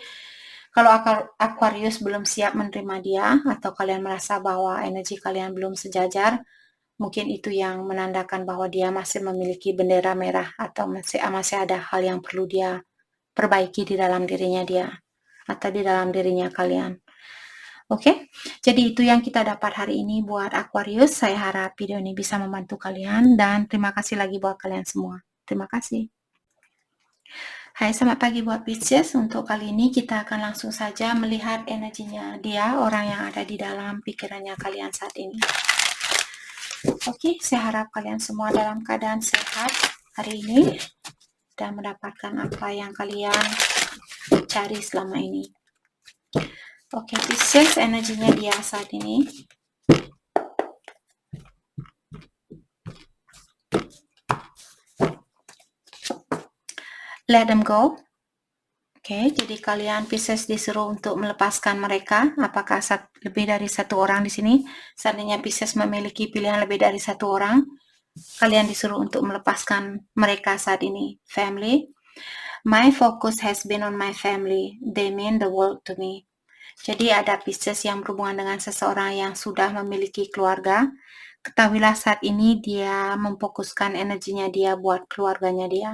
kalau Aquarius belum siap menerima dia, atau kalian merasa bahwa energi kalian belum sejajar, mungkin itu yang menandakan bahwa dia masih memiliki bendera merah, atau masih ada hal yang perlu dia perbaiki di dalam dirinya dia, atau di dalam dirinya kalian. Oke, jadi itu yang kita dapat hari ini buat Aquarius. Saya harap video ini bisa membantu kalian, dan terima kasih lagi buat kalian semua. Terima kasih. Hai, selamat pagi buat Pisces. Untuk kali ini kita akan langsung saja melihat energinya dia, orang yang ada di dalam pikirannya kalian saat ini. Oke, saya harap kalian semua dalam keadaan sehat hari ini dan mendapatkan apa yang kalian cari selama ini. Oke, Pisces, energinya dia saat ini. Let them go. Oke, jadi kalian Pisces disuruh untuk melepaskan mereka. Apakah lebih dari satu orang di sini? Seandainya Pisces memiliki pilihan lebih dari satu orang, kalian disuruh untuk melepaskan mereka saat ini. Family. My focus has been on my family. They mean the world to me. Jadi ada Pisces yang berhubungan dengan seseorang yang sudah memiliki keluarga. Ketahuilah saat ini dia memfokuskan energinya dia buat keluarganya dia.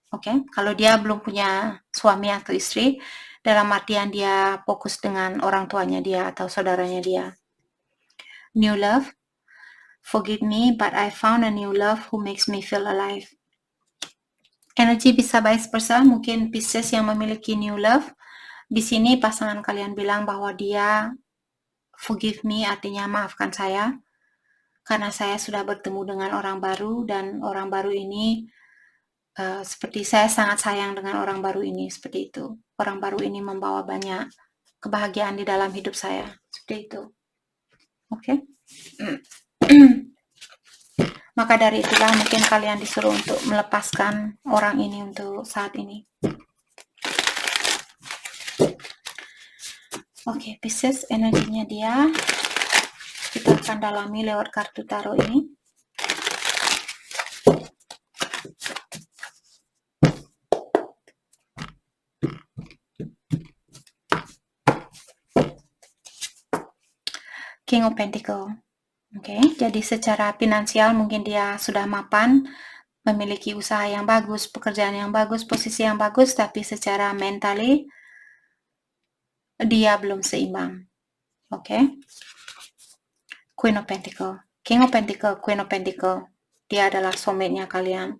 Oke, kalau dia belum punya suami atau istri, dalam artian dia fokus dengan orang tuanya dia atau saudaranya dia. New love. Forgive me, but I found a new love who makes me feel alive. Energi bisa vice versa, mungkin Pisces yang memiliki new love. Di sini pasangan kalian bilang bahwa dia forgive me, artinya maafkan saya, karena saya sudah bertemu dengan orang baru, dan orang baru ini seperti saya sangat sayang dengan orang baru ini, seperti itu. Orang baru ini membawa banyak kebahagiaan di dalam hidup saya, seperti itu. Oke. Maka dari itulah mungkin kalian disuruh untuk melepaskan orang ini untuk saat ini. Oke, Pisces, energinya dia kita akan dalami lewat kartu tarot ini. King of Pentacle. Oke, jadi secara finansial mungkin dia sudah mapan, memiliki usaha yang bagus, pekerjaan yang bagus, posisi yang bagus, tapi secara mentally dia belum seimbang. Oke. Queen of Pentacle, King of Pentacle, Queen of Pentacle. Dia adalah soulmate-nya kalian.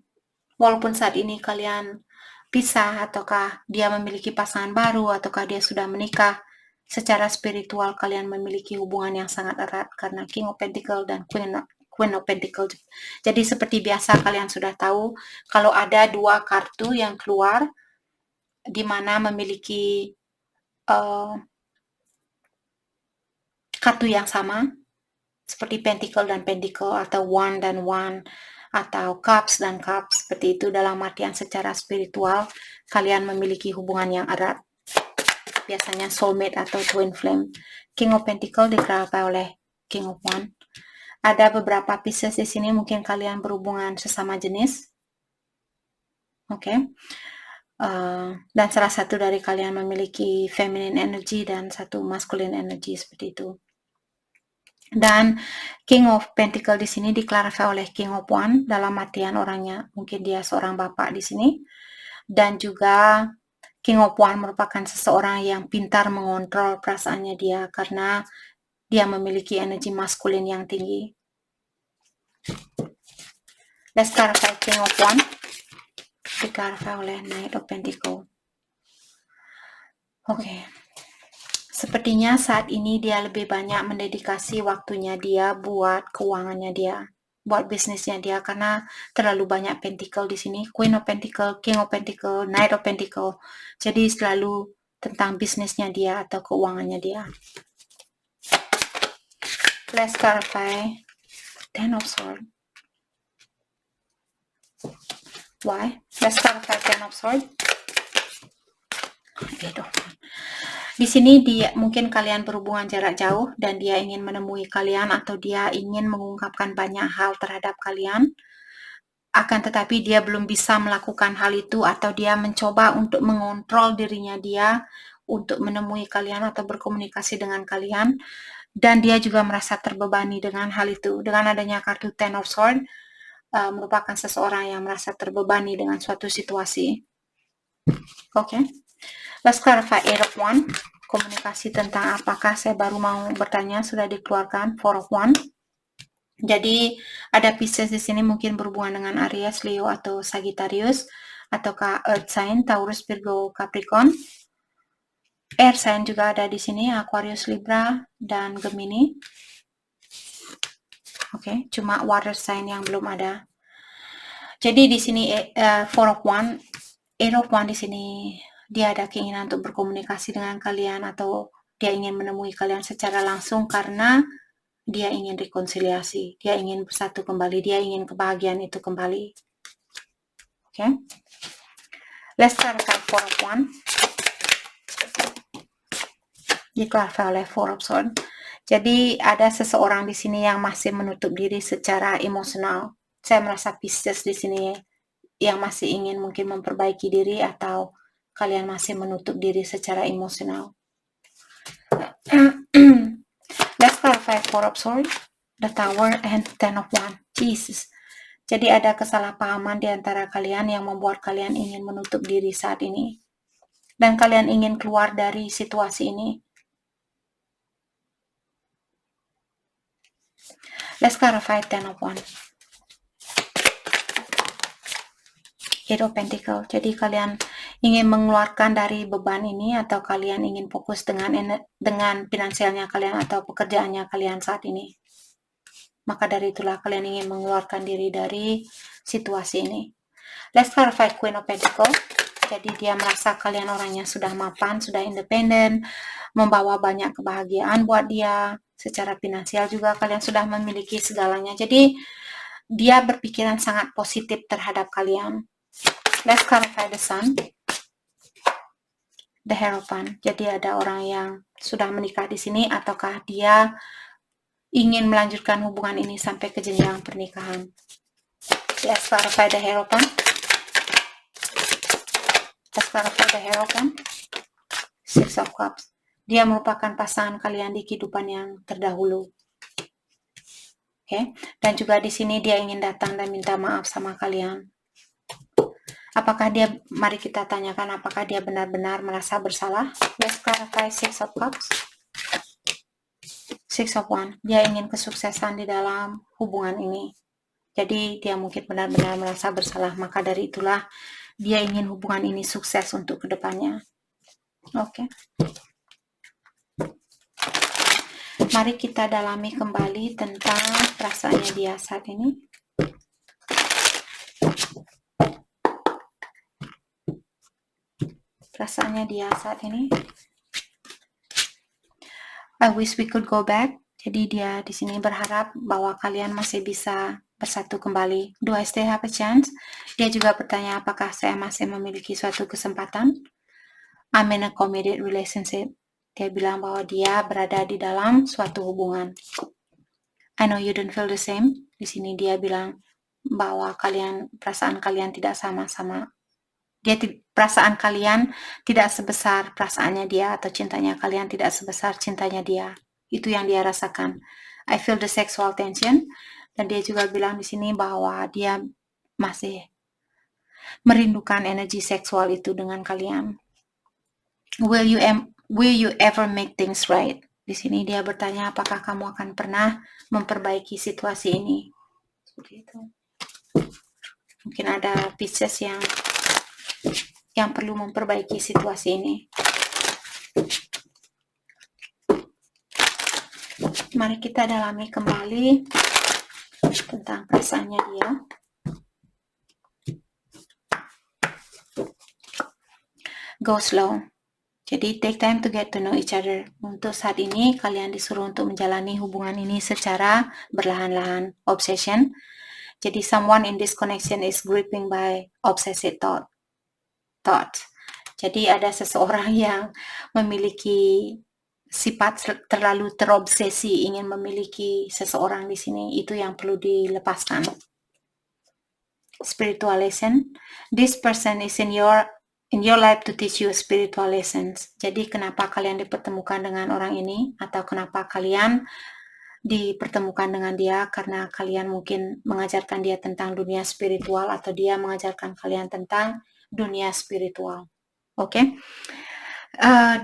Walaupun saat ini kalian pisah, ataukah dia memiliki pasangan baru, ataukah dia sudah menikah, secara spiritual kalian memiliki hubungan yang sangat erat karena King of Pentacle dan Queen of Pentacle. Jadi seperti biasa kalian sudah tahu kalau ada dua kartu yang keluar di mana memiliki kartu yang sama, seperti Pentacle dan Pentacle, atau One dan One, atau Cups dan Cups, seperti itu dalam artian secara spiritual kalian memiliki hubungan yang erat, biasanya soulmate atau twin flame. King of Pentacle dikerahkan oleh King of Wands. Ada beberapa pieces di sini, mungkin kalian berhubungan sesama jenis. Oke. Dan salah satu dari kalian memiliki feminine energy dan satu masculine energy seperti itu. Dan King of Pentacle di sini diklarifikasi oleh King of Wands dalam artian orangnya mungkin dia seorang bapak di sini. Dan juga King of Wands merupakan seseorang yang pintar mengontrol perasaannya dia karena dia memiliki energi maskulin yang tinggi. Let's clarify King of Wands. Diklarifikasi oleh Knight of Pentacle. Oke. Sepertinya saat ini dia lebih banyak mendedikasi waktunya dia buat keuangannya dia, buat bisnisnya dia, karena terlalu banyak pentacle di sini. Queen of Pentacle, King of Pentacle, Knight of Pentacle. Jadi selalu tentang bisnisnya dia atau keuangannya dia. Let's clarify Ten of Swords. Why? Let's clarify Ten of Swords. Di sini dia mungkin kalian berhubungan jarak jauh dan dia ingin menemui kalian atau dia ingin mengungkapkan banyak hal terhadap kalian. Akan tetapi dia belum bisa melakukan hal itu atau dia mencoba untuk mengontrol dirinya dia untuk menemui kalian atau berkomunikasi dengan kalian. Dan dia juga merasa terbebani dengan hal itu. Dengan adanya kartu Ten of Swords, merupakan seseorang yang merasa terbebani dengan suatu situasi. Oke. Let's clarify Eight of Wands. Komunikasi tentang apakah saya baru mau bertanya sudah dikeluarkan Four of Wands. Jadi ada pieces di sini mungkin berhubungan dengan Aries, Leo atau Sagittarius ataukah Earth sign Taurus, Virgo, Capricorn. Air sign juga ada di sini Aquarius, Libra dan Gemini. Oke, cuma water sign yang belum ada. Jadi di sini Four of Wands, Eight of Wands di sini dia ada keinginan untuk berkomunikasi dengan kalian atau dia ingin menemui kalian secara langsung karena dia ingin rekonsiliasi, dia ingin bersatu kembali, dia ingin kebahagiaan itu kembali. Oke. Let's clarify Four of Wands. Diklarifikasi oleh Four of Swords. Jadi ada seseorang di sini yang masih menutup diri secara emosional. Saya merasa Pisces di sini yang masih ingin mungkin memperbaiki diri atau kalian masih menutup diri secara emosional. Let's clarify Four of Swords, the Tower, and Ten of Wands. Jesus. Jadi ada kesalahpahaman di antara kalian yang membuat kalian ingin menutup diri saat ini. Dan kalian ingin keluar dari situasi ini. Let's clarify Ten of Wands. Eight of Pentacle. Jadi kalian ingin mengeluarkan dari beban ini atau kalian ingin fokus dengan finansialnya kalian atau pekerjaannya kalian saat ini. Maka dari itulah kalian ingin mengeluarkan diri dari situasi ini. Let's clarify Queen of Pentacle. Jadi dia merasa kalian orangnya sudah mapan, sudah independen, membawa banyak kebahagiaan buat dia. Secara finansial juga kalian sudah memiliki segalanya. Jadi dia berpikiran sangat positif terhadap kalian. Let's clarify the Sun, the Hierophant. Jadi ada orang yang sudah menikah di sini ataukah dia ingin melanjutkan hubungan ini sampai ke jenjang pernikahan. Let's clarify the Hierophant. Let's clarify the Hierophant. Six of Cups. Dia merupakan pasangan kalian di kehidupan yang terdahulu. Oke. Dan juga di sini dia ingin datang dan minta maaf sama kalian. Apakah dia, mari kita tanyakan apakah dia benar-benar merasa bersalah. Let's clarify Six of Cups. Six of Wands. Dia ingin kesuksesan di dalam hubungan ini. Jadi dia mungkin benar-benar merasa bersalah. Maka dari itulah dia ingin hubungan ini sukses untuk kedepannya. Oke. Mari kita dalami kembali tentang perasaannya dia saat ini. Perasaannya dia saat ini. I wish we could go back. Jadi dia di sini berharap bahwa kalian masih bisa bersatu kembali. Do I still have a chance? Dia juga bertanya apakah saya masih memiliki suatu kesempatan. I'm in a committed relationship. Dia bilang bahwa dia berada di dalam suatu hubungan. I know you don't feel the same. Di sini dia bilang bahwa perasaan kalian tidak sama-sama. Perasaan kalian tidak sebesar perasaannya dia, atau cintanya kalian tidak sebesar cintanya dia. Itu yang dia rasakan. I feel the sexual tension. Dan dia juga bilang di sini bahwa dia masih merindukan energi seksual itu dengan kalian. Will you ever make things right? Di sini dia bertanya, apakah kamu akan pernah memperbaiki situasi ini? Seperti itu. Mungkin ada Pisces yang perlu memperbaiki situasi ini. Mari kita dalami kembali tentang perasaannya dia. Go slow. Jadi take time to get to know each other. Untuk saat ini kalian disuruh untuk menjalani hubungan ini secara berlahan-lahan. Obsession. Jadi someone in this connection is gripping by obsessive thought. Jadi ada seseorang yang memiliki sifat terlalu terobsesi ingin memiliki seseorang di sini. Itu yang perlu dilepaskan. Spiritual lesson. This person is in your life to teach you spiritual lessons. Jadi kenapa kalian dipertemukan dengan orang ini, atau kenapa kalian dipertemukan dengan dia? Karena kalian mungkin mengajarkan dia tentang dunia spiritual, atau dia mengajarkan kalian tentang dunia spiritual. Oke?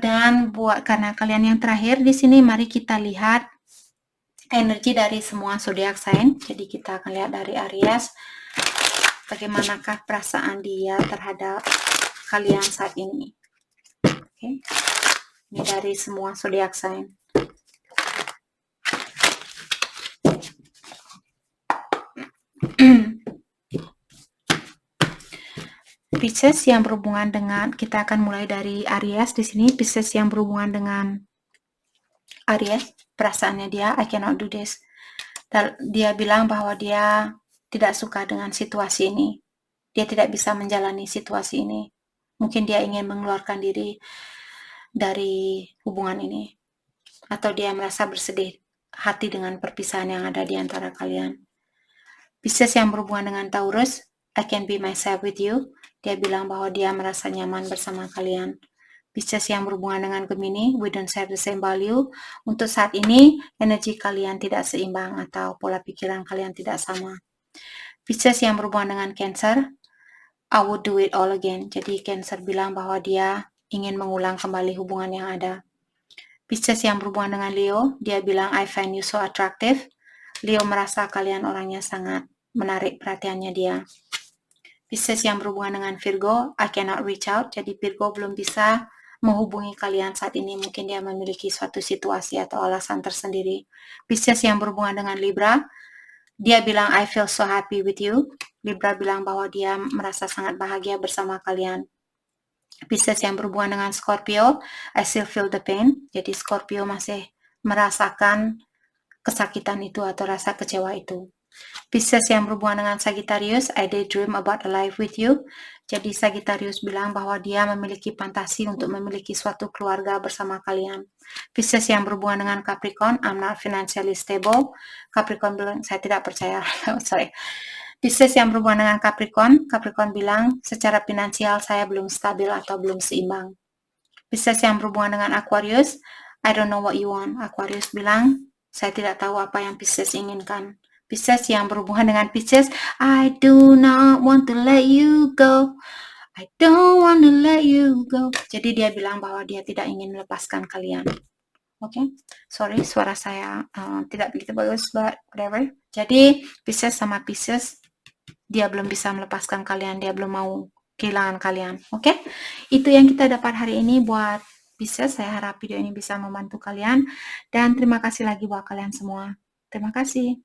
Dan karena kalian yang terakhir di sini, mari kita lihat energi dari semua zodiak sign. Jadi kita akan lihat dari Aries, bagaimanakah perasaan dia terhadap kalian saat ini. Oke. Ini dari semua zodiak sign. Pisces yang berhubungan dengan, kita akan mulai dari Aries di sini. Pisces yang berhubungan dengan Aries, perasaannya dia, I cannot do this. Dia bilang bahwa dia tidak suka dengan situasi ini. Dia tidak bisa menjalani situasi ini. Mungkin dia ingin mengeluarkan diri dari hubungan ini. Atau dia merasa bersedih hati dengan perpisahan yang ada di antara kalian. Pisces yang berhubungan dengan Taurus, I can be myself with you. Dia bilang bahwa dia merasa nyaman bersama kalian. Pisces yang berhubungan dengan Gemini, we don't share the same value. Untuk saat ini, energi kalian tidak seimbang atau pola pikiran kalian tidak sama. Pisces yang berhubungan dengan Cancer, I would do it all again. Jadi Cancer bilang bahwa dia ingin mengulang kembali hubungan yang ada. Pisces yang berhubungan dengan Leo, dia bilang I find you so attractive. Leo merasa kalian orangnya sangat menarik perhatiannya dia. Pisces yang berhubungan dengan Virgo, I cannot reach out. Jadi Virgo belum bisa menghubungi kalian saat ini. Mungkin dia memiliki suatu situasi atau alasan tersendiri. Pisces yang berhubungan dengan Libra, dia bilang I feel so happy with you. Libra bilang bahwa dia merasa sangat bahagia bersama kalian. Pisces yang berhubungan dengan Scorpio, I still feel the pain. Jadi Scorpio masih merasakan kesakitan itu atau rasa kecewa itu. Pisces yang berhubungan dengan Sagittarius, I daydream about a life with you. Jadi Sagittarius bilang bahwa dia memiliki fantasi untuk memiliki suatu keluarga bersama kalian. Pisces yang berhubungan dengan Capricorn, I'm not financially stable. Capricorn bilang, saya tidak percaya. Sorry. Pisces yang berhubungan dengan Capricorn, Capricorn bilang secara finansial saya belum stabil atau belum seimbang. Pisces yang berhubungan dengan Aquarius, I don't know what you want. Aquarius bilang, saya tidak tahu apa yang Pisces inginkan. Pisces yang berhubungan dengan Pisces, I do not want to let you go. I don't want to let you go. Jadi dia bilang bahwa dia tidak ingin melepaskan kalian. Oke, sorry suara saya tidak begitu bagus, but whatever. Jadi Pisces sama Pisces, dia belum bisa melepaskan kalian, dia belum mau kehilangan kalian. Oke, itu yang kita dapat hari ini buat Pisces. Saya harap video ini bisa membantu kalian, dan terima kasih lagi buat kalian semua. Terima kasih.